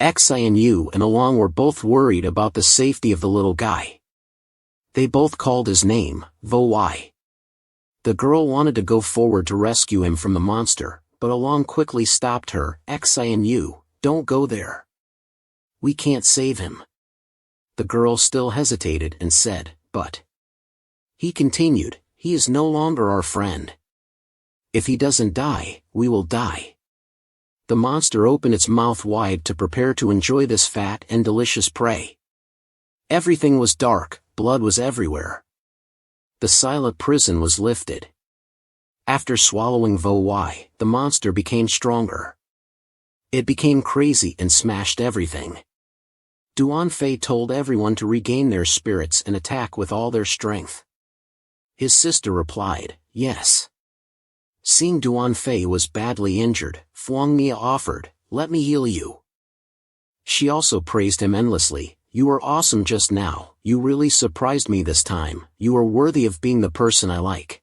Xianyu and Along were both worried about the safety of the little guy. They both called his name, Vo Wai. The girl wanted to go forward to rescue him from the monster, but Along quickly stopped her. Xianyu, don't go there. We can't save him. The girl still hesitated and said, but. He continued, he is no longer our friend. If he doesn't die, we will die. The monster opened its mouth wide to prepare to enjoy this fat and delicious prey. Everything was dark, blood was everywhere. The silent prison was lifted. After swallowing Vo Wai, the monster became stronger. It became crazy and smashed everything. Duan Fei told everyone to regain their spirits and attack with all their strength. His sister replied, yes. Seeing Duan Fei was badly injured, Fuang Mia offered, let me heal you. She also praised him endlessly, you were awesome just now, you really surprised me this time, you are worthy of being the person I like.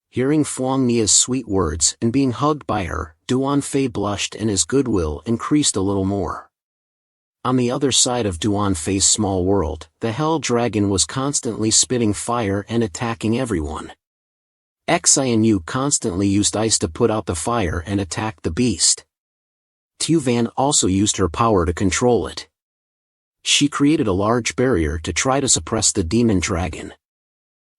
Hearing Fuang Mia's sweet words and being hugged by her, Duan Fei blushed and his goodwill increased a little more. On the other side of Duan Fei's small world, the Hell Dragon was constantly spitting fire and attacking everyone. Xianyu constantly used ice to put out the fire and attacked the beast. Tu Van also used her power to control it. She created a large barrier to try to suppress the demon dragon.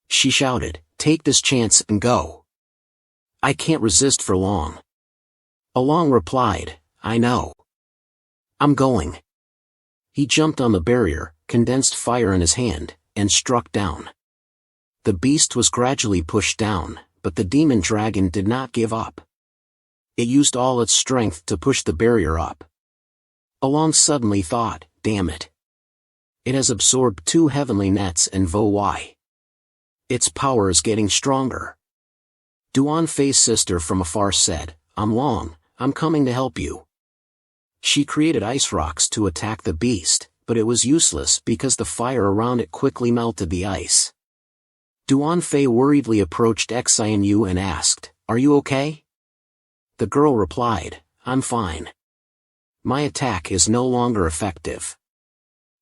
She shouted, take this chance and go. I can't resist for long. Along replied, I know. I'm going. He jumped on the barrier, condensed fire in his hand, and struck down. The beast was gradually pushed down, but the demon dragon did not give up. It used all its strength to push the barrier up. Along suddenly thought, damn it. It has absorbed 2 heavenly nets and Vo Wai. Its power is getting stronger. Duan Fei's sister from afar said, Long, I'm coming to help you. She created ice rocks to attack the beast, but it was useless because the fire around it quickly melted the ice. Duan Fei worriedly approached Xianyu and asked, are you okay? The girl replied, I'm fine. My attack is no longer effective.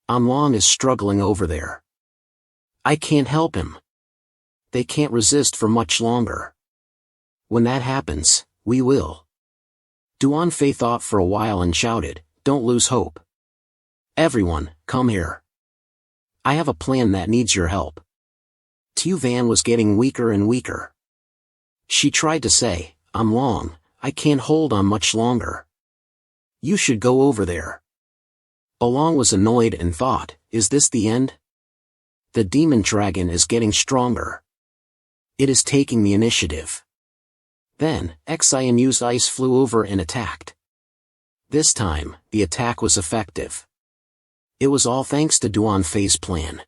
Long is struggling over there. I can't help him. They can't resist for much longer. When that happens, we will. Duan Fei thought for a while and shouted, don't lose hope. Everyone, come here. I have a plan that needs your help. Tu Van was getting weaker and weaker. She tried to say, Long, I can't hold on much longer. You should go over there. Along was annoyed and thought, is this the end? The demon dragon is getting stronger. It is taking the initiative. Then, Xianyu's ice flew over and attacked. This time, the attack was effective. It was all thanks to Duan Fei's plan.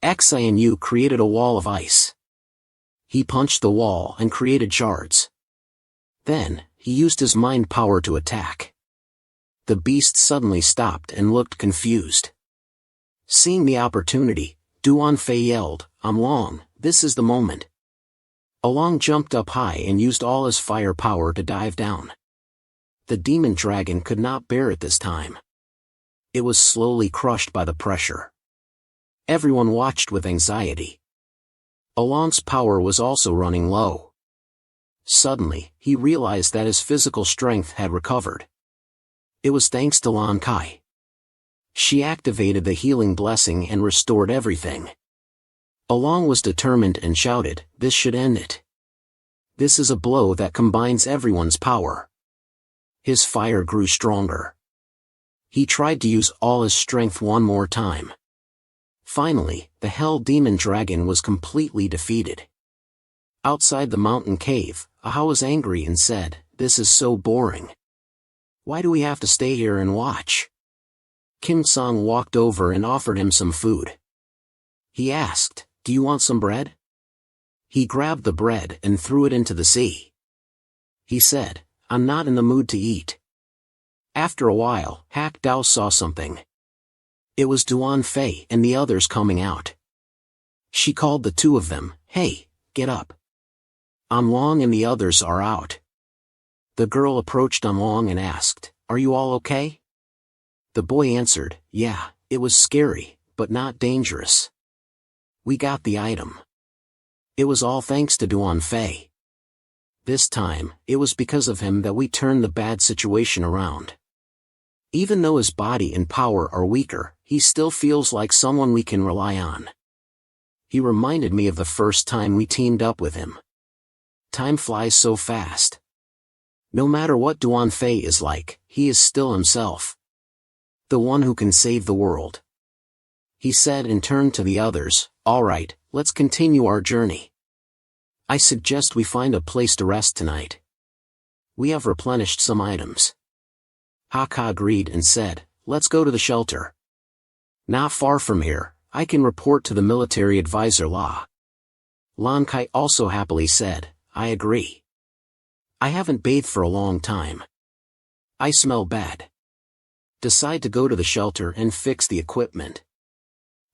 Xianyu created a wall of ice. He punched the wall and created shards. Then, he used his mind power to attack. The beast suddenly stopped and looked confused. Seeing the opportunity, Duan Fei yelled, Long, this is the moment. Along jumped up high and used all his firepower to dive down. The demon dragon could not bear it this time. It was slowly crushed by the pressure. Everyone watched with anxiety. Along's power was also running low. Suddenly, he realized that his physical strength had recovered. It was thanks to Lan Kai. She activated the healing blessing and restored everything. Along was determined and shouted, "This should end it. This is a blow that combines everyone's power." His fire grew stronger. He tried to use all his strength one more time. Finally, the Hell Demon Dragon was completely defeated. Outside the mountain cave, Aha was angry and said, "This is so boring. Why do we have to stay here and watch?" Kim Song walked over and offered him some food. He asked, "Do you want some bread?" He grabbed the bread and threw it into the sea. He said, "I'm not in the mood to eat." After a while, Hak Dao saw something. It was Duan Fei and the others coming out. She called the two of them, "Hey, get up. Long and the others are out." The girl approached Long and asked, "Are you all okay?" The boy answered, "Yeah, it was scary, but not dangerous. We got the item. It was all thanks to Duan Fei. This time, it was because of him that we turned the bad situation around. Even though his body and power are weaker, he still feels like someone we can rely on. He reminded me of the first time we teamed up with him. Time flies so fast. No matter what Duan Fei is like, he is still himself. The one who can save the world." He said and turned to the others, "All right, let's continue our journey. I suggest we find a place to rest tonight. We have replenished some items." Haka agreed and said, "Let's go to the shelter. Not far from here, I can report to the military advisor La." Lan Kai also happily said, "I agree. I haven't bathed for a long time. I smell bad. Decide to go to the shelter and fix the equipment.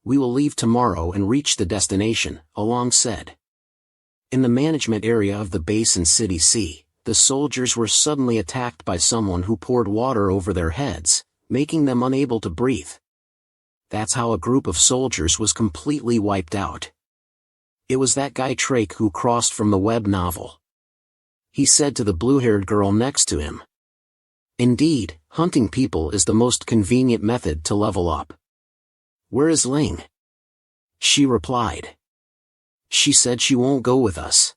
We will leave tomorrow and reach the destination," Along said. In the management area of the base in City C, the soldiers were suddenly attacked by someone who poured water over their heads, making them unable to breathe. That's how a group of soldiers was completely wiped out. It was that guy Drake who crossed from the web novel. He said to the blue-haired girl next to him. "Indeed, hunting people is the most convenient method to level up. Where is Ling?" She replied. "She said she won't go with us.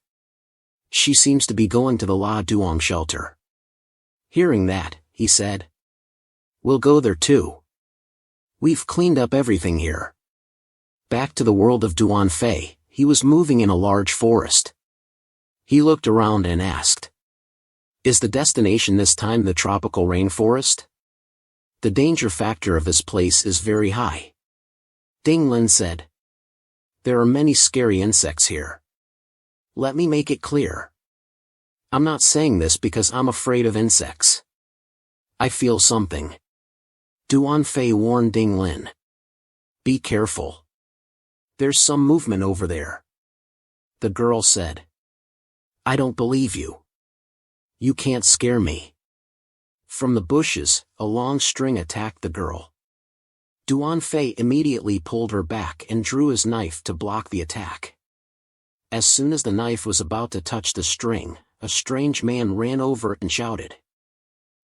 She seems to be going to the La Duong shelter." Hearing that, he said, "We'll go there too. We've cleaned up everything here." Back to the world of Duan Fei, he was moving in a large forest. He looked around and asked, "Is the destination this time the tropical rainforest? The danger factor of this place is very high." Ding Lin said, "There are many scary insects here. Let me make it clear. I'm not saying this because I'm afraid of insects. I feel something." Duan Fei warned Ding Lin. "Be careful. There's some movement over there." The girl said, "I don't believe you. You can't scare me." From the bushes, a long string attacked the girl. Duan Fei immediately pulled her back and drew his knife to block the attack. As soon as the knife was about to touch the string, a strange man ran over it and shouted,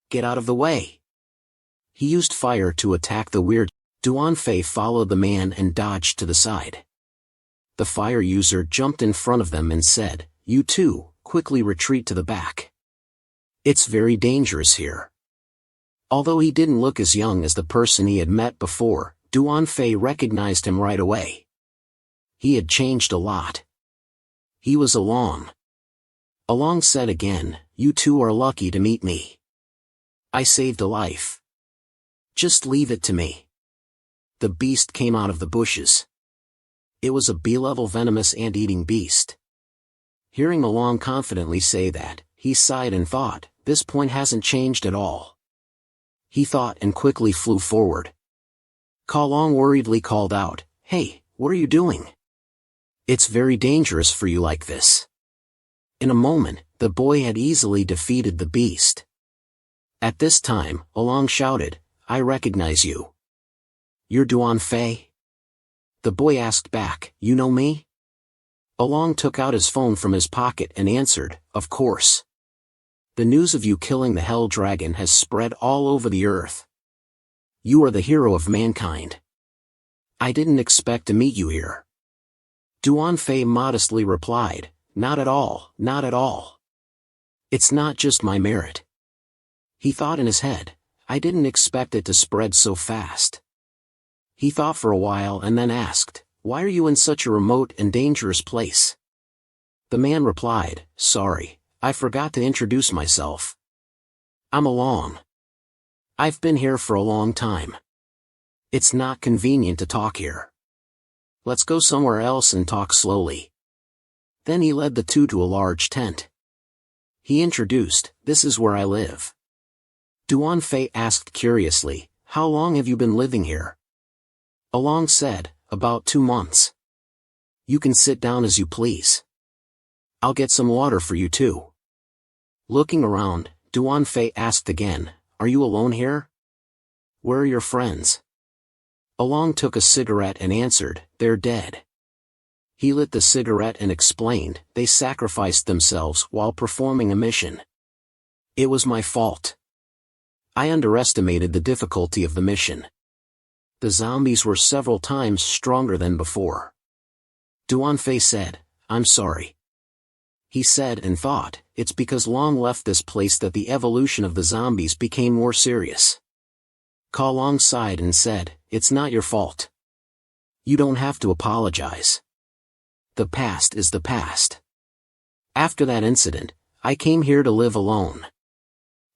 "Get out of the way!" He used fire to attack the weird. Duan Fei followed the man and dodged to the side. The fire user jumped in front of them and said, "You two, quickly retreat to the back. It's very dangerous here." Although he didn't look as young as the person he had met before, Duan Fei recognized him right away. He had changed a lot. He was Along. Along said again, "You two are lucky to meet me. I saved a life. Just leave it to me." The beast came out of the bushes. It was a B-level venomous ant-eating beast. Hearing Along confidently say that, he sighed and thought, this point hasn't changed at all. He thought and quickly flew forward. Kalong worriedly called out, "Hey, what are you doing? It's very dangerous for you like this. In a moment, the boy had easily defeated the beast. At this time, Along shouted, "I recognize you. You're Duan Fei?" The boy asked back, "You know me?" Along took out his phone from his pocket and answered, "Of course. The news of you killing the Hell Dragon has spread all over the earth. You are the hero of mankind. I didn't expect to meet you here." Duan Fei modestly replied, "Not at all, not at all. It's not just my merit." He thought in his head, "I didn't expect it to spread so fast." He thought for a while and then asked, "Why are you in such a remote and dangerous place?" The man replied, "Sorry, I forgot to introduce myself. I'm Along. I've been here for a long time. It's not convenient to talk here. Let's go somewhere else and talk slowly." Then he led the two to a large tent. He introduced, "This is where I live." Duan Fei asked curiously, "How long have you been living here?" Along said, "About 2 months. You can sit down as you please. I'll get some water for you too." Looking around, Duan Fei asked again, "Are you alone here? Where are your friends?" Along took a cigarette and answered, "They're dead." He lit the cigarette and explained, "They sacrificed themselves while performing a mission. It was my fault. I underestimated the difficulty of the mission. The zombies were several times stronger than before." Duan Fei said, "I'm sorry." He said and thought, "It's because Long left this place that the evolution of the zombies became more serious." Ka Long sighed and said, "It's not your fault. You don't have to apologize. The past is the past. After that incident, I came here to live alone.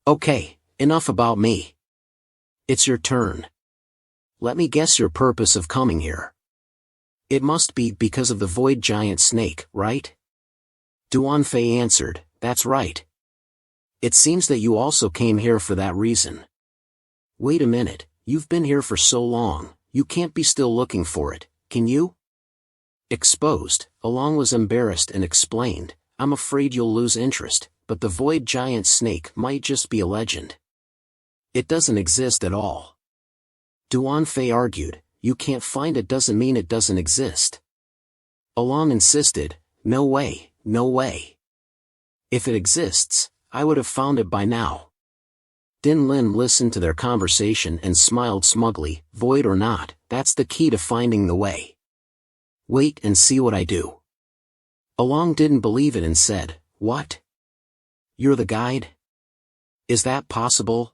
Okay, enough about me. It's your turn. Let me guess your purpose of coming here. It must be because of the void giant snake, right?" Duan Fei answered, "That's right. It seems that you also came here for that reason. Wait a minute, you've been here for so long, you can't be still looking for it, can you?" Exposed, Along was embarrassed and explained, "I'm afraid you'll lose interest, but the void giant snake might just be a legend. It doesn't exist at all." Duan Fei argued, "You can't find it doesn't mean it doesn't exist." Along insisted, "No way, no way. If it exists, I would have found it by now." Din Lin listened to their conversation and smiled smugly, "Void or not, that's the key to finding the way. Wait and see what I do." Along didn't believe it and said, "What? You're the guide? Is that possible?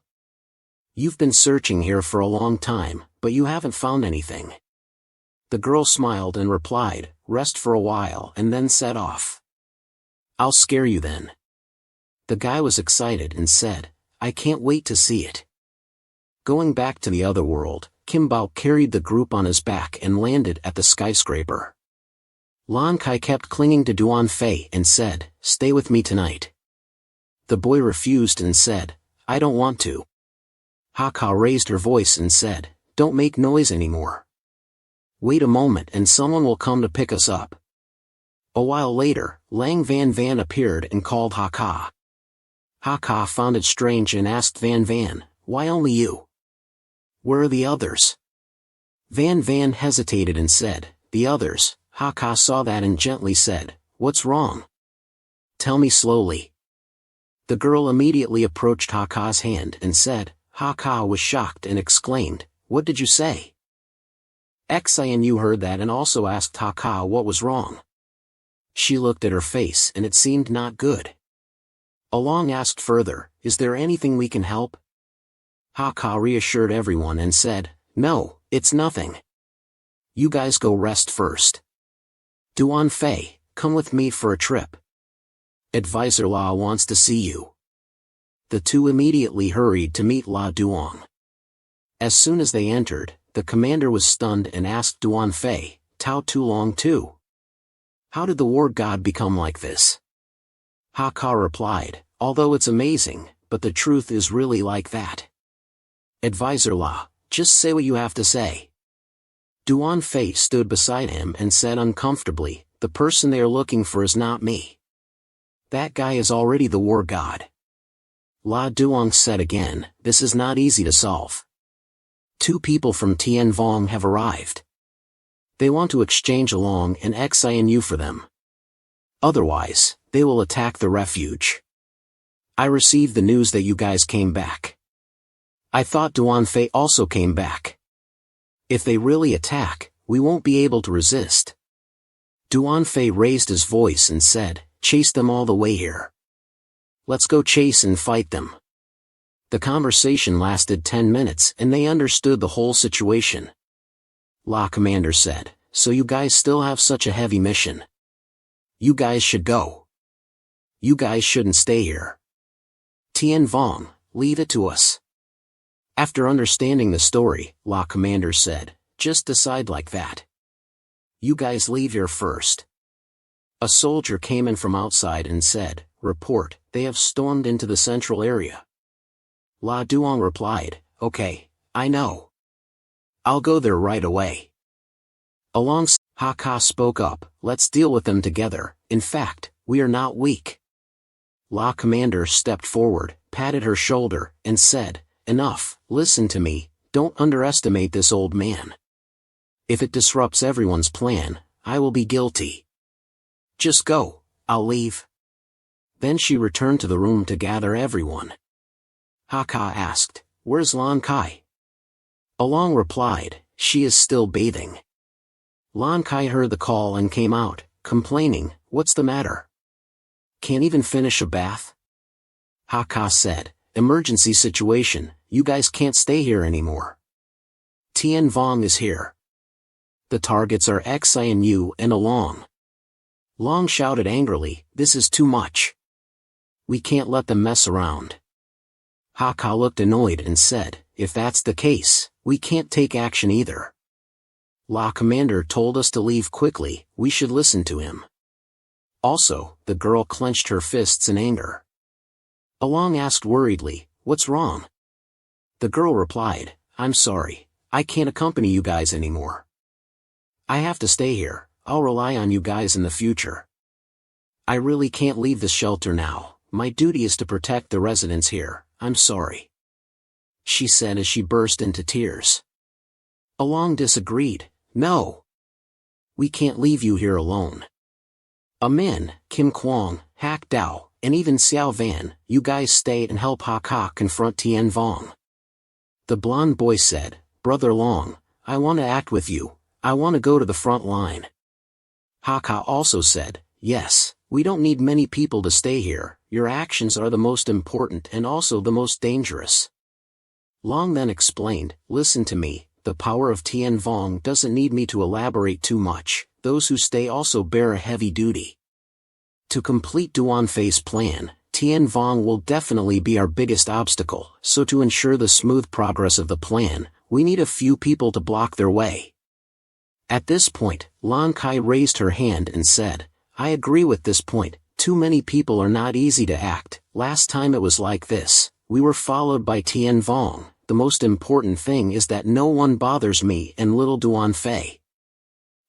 You've been searching here for a long time, but you haven't found anything." The girl smiled and replied, "Rest for a while and then set off. I'll scare you then." The guy was excited and said, "I can't wait to see it." Going back to the other world, Kim Bao carried the group on his back and landed at the skyscraper. Lan Kai kept clinging to Duan Fei and said, "Stay with me tonight." The boy refused and said, "I don't want to." Ha Ka raised her voice and said, "Don't make noise anymore. Wait a moment and someone will come to pick us up." A while later, Lang Van Van appeared and called Ha Ka. Ha Ka found it strange and asked Van Van, "Why only you? Where are the others?" Van Van hesitated and said, "The others." Ha Ka saw that and gently said, "What's wrong? Tell me slowly." The girl immediately approached Ha Ka's hand and said. Ha Ka was shocked and exclaimed, "What did you say?" Xian heard that and also asked Ha Ka what was wrong. She looked at her face and it seemed not good. Along asked further, "Is there anything we can help?" Ha Ka reassured everyone and said, "No, it's nothing. You guys go rest first. Duan Fei, come with me for a trip. Advisor La wants to see you." The two immediately hurried to meet La Duong. As soon as they entered, the commander was stunned and asked Duan Fei, "Tao Tu Long too? How did the war god become like this?" Ha Ka replied, "Although it's amazing, but the truth is really like that." Advisor La, just say what you have to say. Duan Fei stood beside him and said uncomfortably, "The person they are looking for is not me. That guy is already the war god. La Duong said again, this is not easy to solve. 2 people from Tien Vong have arrived. They want to exchange Along and Xianu for them. Otherwise, they will attack the refuge. I received the news that you guys came back. I thought Duan Fei also came back. If they really attack, we won't be able to resist. Duan Fei raised his voice and said, chase them all the way here. Let's go chase and fight them. The conversation lasted 10 minutes and they understood the whole situation. La Commander said, so you guys still have such a heavy mission. You guys should go. You guys shouldn't stay here. Tien Vong, leave it to us. After understanding the story, La Commander said, just decide like that. You guys leave here first. A soldier came in from outside and said, report, they have stormed into the central area. La Duong replied, okay, I know. I'll go there right away. Along Hakka spoke up, let's deal with them together, in fact, we are not weak. La Commander stepped forward, patted her shoulder, and said, enough, listen to me, don't underestimate this old man. If it disrupts everyone's plan, I will be guilty. Just go, I'll leave. Then she returned to the room to gather everyone. Hakka asked, where's Lan Kai? Along replied, she is still bathing. Lan Kai heard the call and came out, complaining, what's the matter? Can't even finish a bath? Hakka said, emergency situation, you guys can't stay here anymore. Tien Vong is here. The targets are Xianu and Along. Long shouted angrily, this is too much. We can't let them mess around. Hakka looked annoyed and said, if that's the case, we can't take action either. La Commander told us to leave quickly, we should listen to him. Also, the girl clenched her fists in anger. Along asked worriedly, what's wrong? The girl replied, I'm sorry, I can't accompany you guys anymore. I have to stay here, I'll rely on you guys in the future. I really can't leave this shelter now, my duty is to protect the residents here, I'm sorry. She said as she burst into tears. Along disagreed, no. We can't leave you here alone. Amin, Kim Kwong, Hak Dao, and even Xiao Van, you guys stay and help Hakka confront Tien Vong. The blonde boy said, Brother Long, I want to act with you, I want to go to the front line. Hakka also said, yes, we don't need many people to stay here, your actions are the most important and also the most dangerous. Long then explained, listen to me, the power of Tien Vong doesn't need me to elaborate too much, those who stay also bear a heavy duty. To complete Duan Fei's plan, Tien Vong will definitely be our biggest obstacle, so to ensure the smooth progress of the plan, we need a few people to block their way. At this point, Lan Kai raised her hand and said, I agree with this point, too many people are not easy to act, last time it was like this, we were followed by Tien Vong, the most important thing is that no one bothers me and little Duan Fei.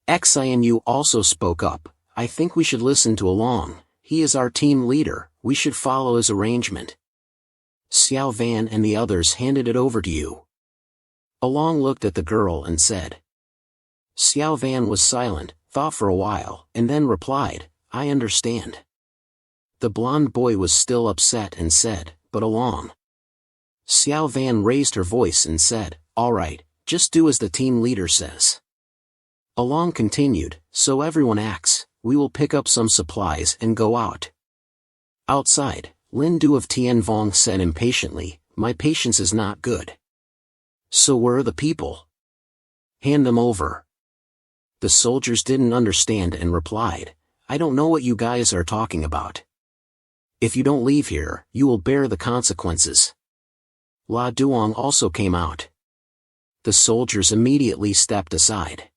Xianu also spoke up, I think we should listen to Along, he is our team leader, we should follow his arrangement. Xiao Van and the others handed it over to you. Along looked at the girl and said. Xiao Van was silent, thought for a while, and then replied, I understand. The blonde boy was still upset and said, but Along. Xiao Van raised her voice and said, all right, just do as the team leader says. Along continued, so everyone acts, we will pick up some supplies and go out. Outside, Lin Du of Tien Vong said impatiently, my patience is not good. So where are the people? Hand them over. The soldiers didn't understand and replied, I don't know what you guys are talking about. If you don't leave here, you will bear the consequences. La Duong also came out. The soldiers immediately stepped aside.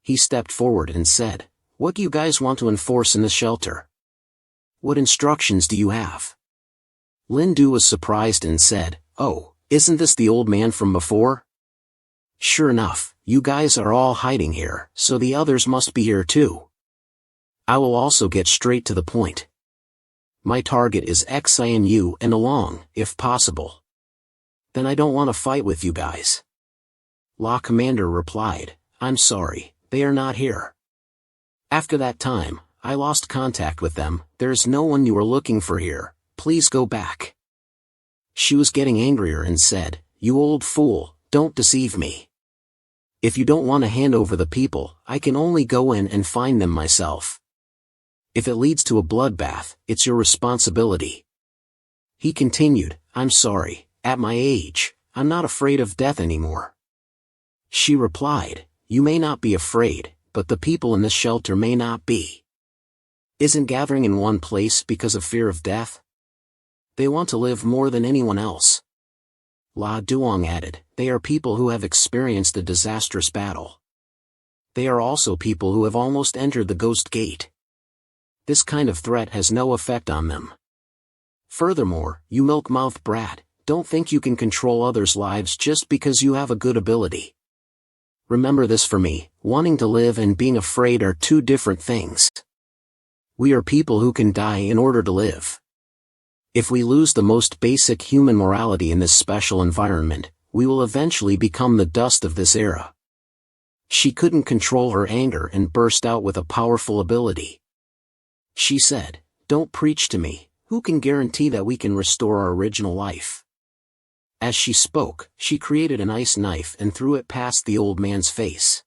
He stepped forward and said, what do you guys want to enforce in the shelter? What instructions do you have? Lin Du was surprised and said, oh, isn't this the old man from before? Sure enough, you guys are all hiding here, so the others must be here too. I will also get straight to the point. my target is XINU and along, if possible. Then I don't want to fight with you guys. La Commander replied, I'm sorry, they are not here. After that time, I lost contact with them. There's no one you are looking for here, please go back. She was getting angrier and said, you old fool, don't deceive me. If you don't want to hand over the people, I can only go in and find them myself. If it leads to a bloodbath, it's your responsibility. He continued, I'm sorry, at my age, I'm not afraid of death anymore. She replied, you may not be afraid, but the people in this shelter may not be. Isn't gathering in one place because of fear of death? They want to live more than anyone else. La Duong added, they are people who have experienced a disastrous battle. They are also people who have almost entered the Ghost Gate. This kind of threat has no effect on them. Furthermore, you milk-mouthed brat, don't think you can control others' lives just because you have a good ability. Remember this for me, wanting to live and being afraid are two different things. We are people who can die in order to live. If we lose the most basic human morality in this special environment, we will eventually become the dust of this era. She couldn't control her anger and burst out with a powerful ability. She said, don't preach to me, who can guarantee that we can restore our original life? As she spoke, she created an ice knife and threw it past the old man's face.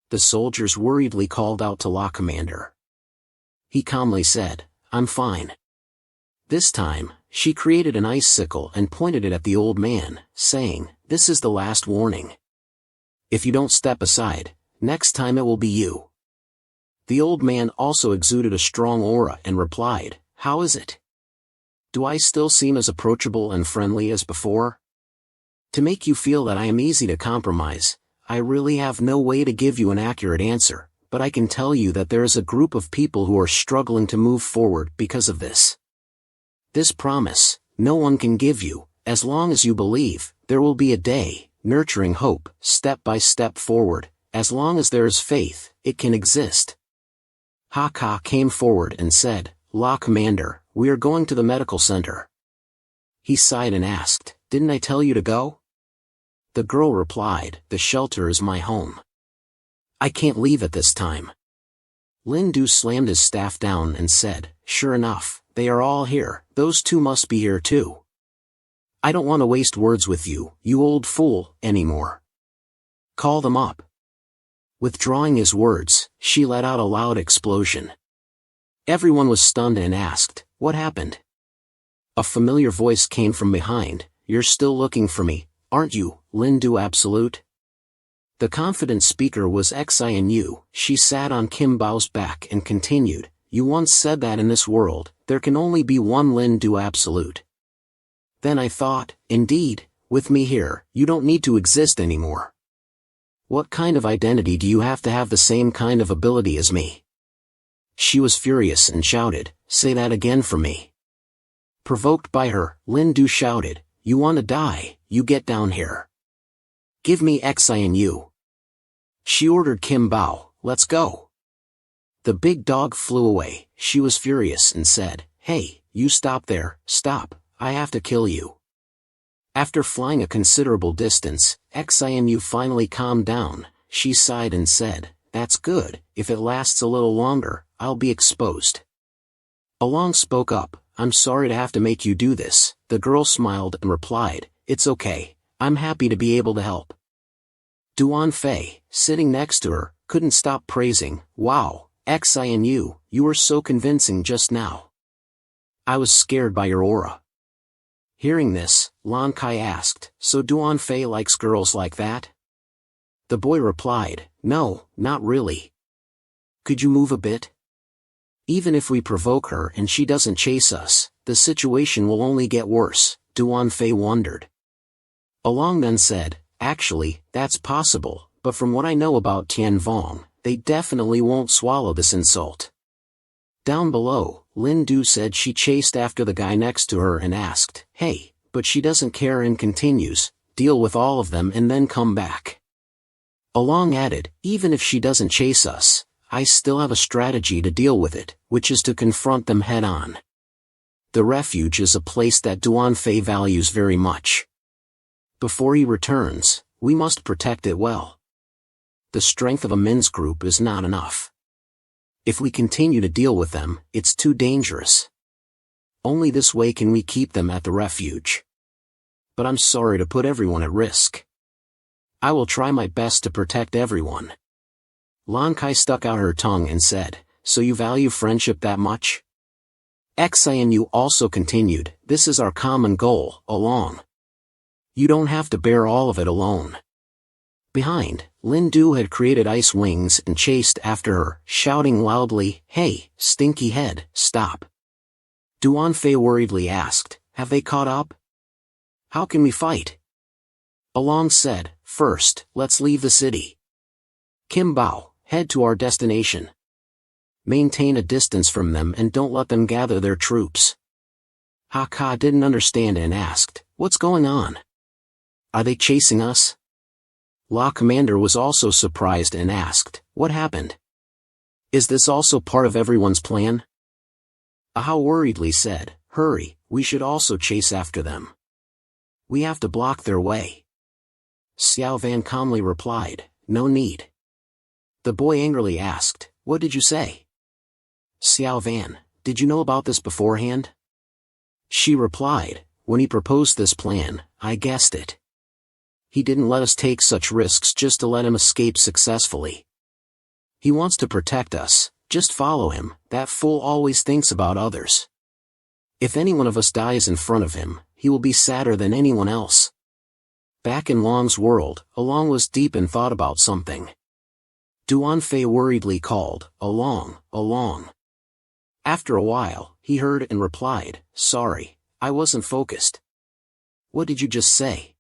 The soldiers worriedly called out to La Commander. He calmly said, I'm fine. This time, she created an icicle and pointed it at the old man, saying, this is the last warning. If you don't step aside, next time it will be you. The old man also exuded a strong aura and replied, how is it? Do I still seem as approachable and friendly as before? To make you feel that I am easy to compromise, I really have no way to give you an accurate answer, but I can tell you that there is a group of people who are struggling to move forward because of this. This promise, no one can give you, as long as you believe, there will be a day, nurturing hope, step by step forward, as long as there is faith, it can exist. Haka came forward and said, La Commander, we are going to the medical center. He sighed and asked, didn't I tell you to go? The girl replied, the shelter is my home. I can't leave at this time. Lin Du slammed his staff down and said, sure enough, they are all here, those two must be here too. I don't want to waste words with you, you old fool, anymore. Call them up. Withdrawing his words, she let out a loud explosion. Everyone was stunned and asked, what happened? A familiar voice came from behind, you're still looking for me, aren't you, Lin Du Absolute? The confident speaker was Xinu. She sat on Kim Bao's back and continued, you once said that in this world, there can only be one Lin Du Absolute. Then I thought, indeed, with me here, you don't need to exist anymore. What kind of identity do you have to have the same kind of ability as me? She was furious and shouted, say that again for me. Provoked by her, Lin Du shouted, you want to die, you get down here. Give me XINU. She ordered Kim Bao, let's go. The big dog flew away. She was furious and said, hey, you stop there, stop, I have to kill you. After flying a considerable distance, XINU finally calmed down. She sighed and said, that's good, if it lasts a little longer, I'll be exposed. Along spoke up, I'm sorry to have to make you do this. The girl smiled and replied, it's okay, I'm happy to be able to help. Duan Fei, sitting next to her, couldn't stop praising, wow, XINU, you were so convincing just now. I was scared by your aura. Hearing this, Lan Kai asked, so Duan Fei likes girls like that? The boy replied, no, not really. Could you move a bit? Even if we provoke her and she doesn't chase us, the situation will only get worse, Duan Fei wondered. Along then said, actually, that's possible, but from what I know about Tian Vong, they definitely won't swallow this insult. Down below, Lin Du said she chased after the guy next to her and asked, hey, but she doesn't care and continues, deal with all of them and then come back. Along added, even if she doesn't chase us, I still have a strategy to deal with it, which is to confront them head on. The refuge is a place that Duan Fei values very much. Before he returns, we must protect it well. The strength of a men's group is not enough. If we continue to deal with them, it's too dangerous. Only this way can we keep them at the refuge. But I'm sorry to put everyone at risk. I will try my best to protect everyone. Lan Kai stuck out her tongue and said, "So you value friendship that much?" Xianyu also continued, "This is our common goal, along. You don't have to bear all of it alone." Behind, Lin Du had created ice wings and chased after her, shouting loudly, "Hey, stinky head, stop." Duan Fei worriedly asked, "Have they caught up? How can we fight?" Along said, "First, let's leave the city. Kim Bao, head to our destination. Maintain a distance from them and don't let them gather their troops." Ka didn't understand and asked, "What's going on? Are they chasing us?" La Commander was also surprised and asked, "What happened? Is this also part of everyone's plan?" Ahau worriedly said, "Hurry, we should also chase after them. We have to block their way." Xiao Van calmly replied, "No need." The boy angrily asked, "What did you say?" "Xiao Van, did you know about this beforehand?" She replied, "When he proposed this plan, I guessed it. He didn't let us take such risks just to let him escape successfully. He wants to protect us, just follow him, that fool always thinks about others. If any one of us dies in front of him, he will be sadder than anyone else." Back in Long's world, Along was deep in thought about something. Duan Fei worriedly called, "Along, Along." After a while, he heard and replied, "Sorry, I wasn't focused." "What did you just say?"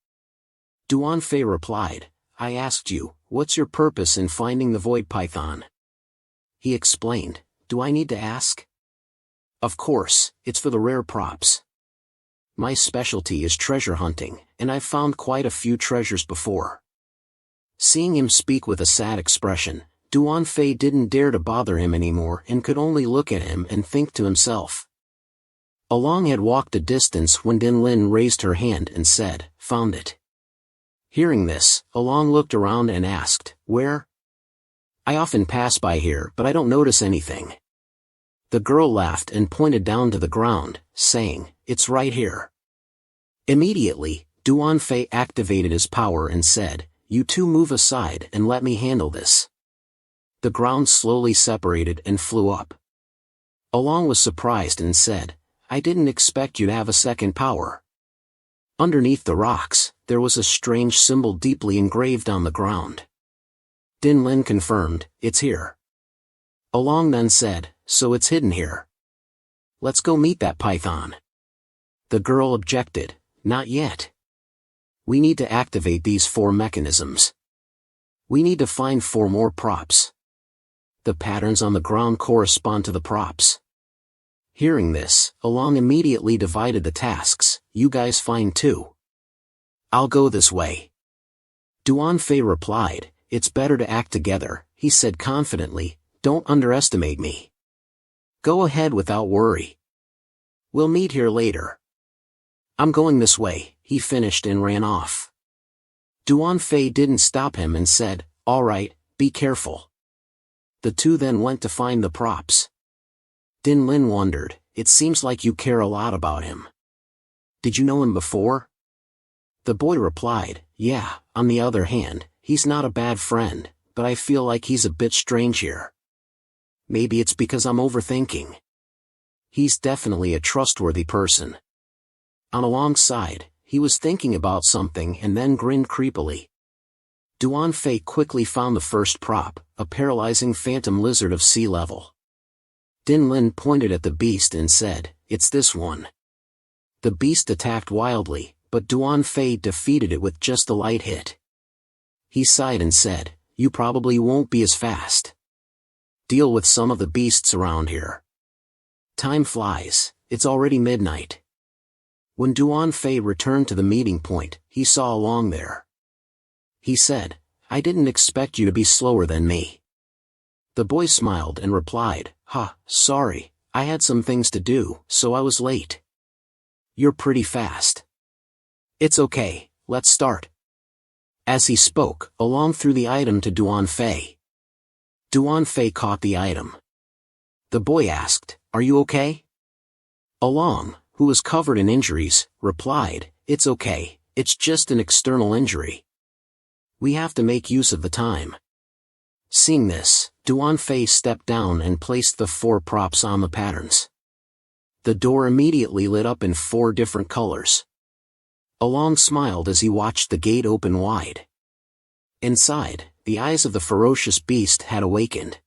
Duan Fei replied, "I asked you, what's your purpose in finding the void python?" He explained, "Do I need to ask?" "Of course, it's for the rare props. My specialty is treasure hunting, and I've found quite a few treasures before." Seeing him speak with a sad expression, Duan Fei didn't dare to bother him anymore and could only look at him and think to himself. Along had walked a distance when Din Lin raised her hand and said, "Found it." Hearing this, Along looked around and asked, "Where?" "I often pass by here but I don't notice anything." The girl laughed and pointed down to the ground, saying, "It's right here." Immediately, Duan Fei activated his power and said, "You two move aside and let me handle this." The ground slowly separated and flew up. Along was surprised and said, "I didn't expect you to have a second power." Underneath the rocks, there was a strange symbol deeply engraved on the ground. Din Lin confirmed, "It's here." Along then said, "So it's hidden here. Let's go meet that python." The girl objected, "Not yet. We need to activate these 4 mechanisms. We need to find 4 more props. The patterns on the ground correspond to the props." Hearing this, Along immediately divided the tasks, "You guys find 2. I'll go this way." Duan Fei replied, "It's better to act together," he said confidently, "Don't underestimate me. Go ahead without worry. We'll meet here later." "I'm going this way," he finished and ran off. Duan Fei didn't stop him and said, "All right, be careful." The two then went to find the props. Din Lin wondered, "It seems like you care a lot about him. Did you know him before?" The boy replied, "Yeah, on the other hand, he's not a bad friend, but I feel like he's a bit strange here. Maybe it's because I'm overthinking. He's definitely a trustworthy person." On Along's side, he was thinking about something and then grinned creepily. Duan Fei quickly found the first prop, a paralyzing phantom lizard of sea level. Din Lin pointed at the beast and said, "It's this one." The beast attacked wildly, but Duan Fei defeated it with just a light hit. He sighed and said, "You probably won't be as fast. Deal with some of the beasts around here." Time flies, it's already midnight. When Duan Fei returned to the meeting point, he saw Along there. He said, "I didn't expect you to be slower than me." The boy smiled and replied, "Ha, sorry, I had some things to do, so I was late. You're pretty fast. It's okay, let's start. As he spoke, Along threw the item to Duan Fei. Duan Fei caught the item. The boy asked, "Are you okay?" Along, who was covered in injuries, replied, "It's okay, it's just an external injury. We have to make use of the time." Seeing this, Duan Fei stepped down and placed the 4 props on the patterns. The door immediately lit up in 4 different colors. Along smiled as he watched the gate open wide. Inside, the eyes of the ferocious beast had awakened.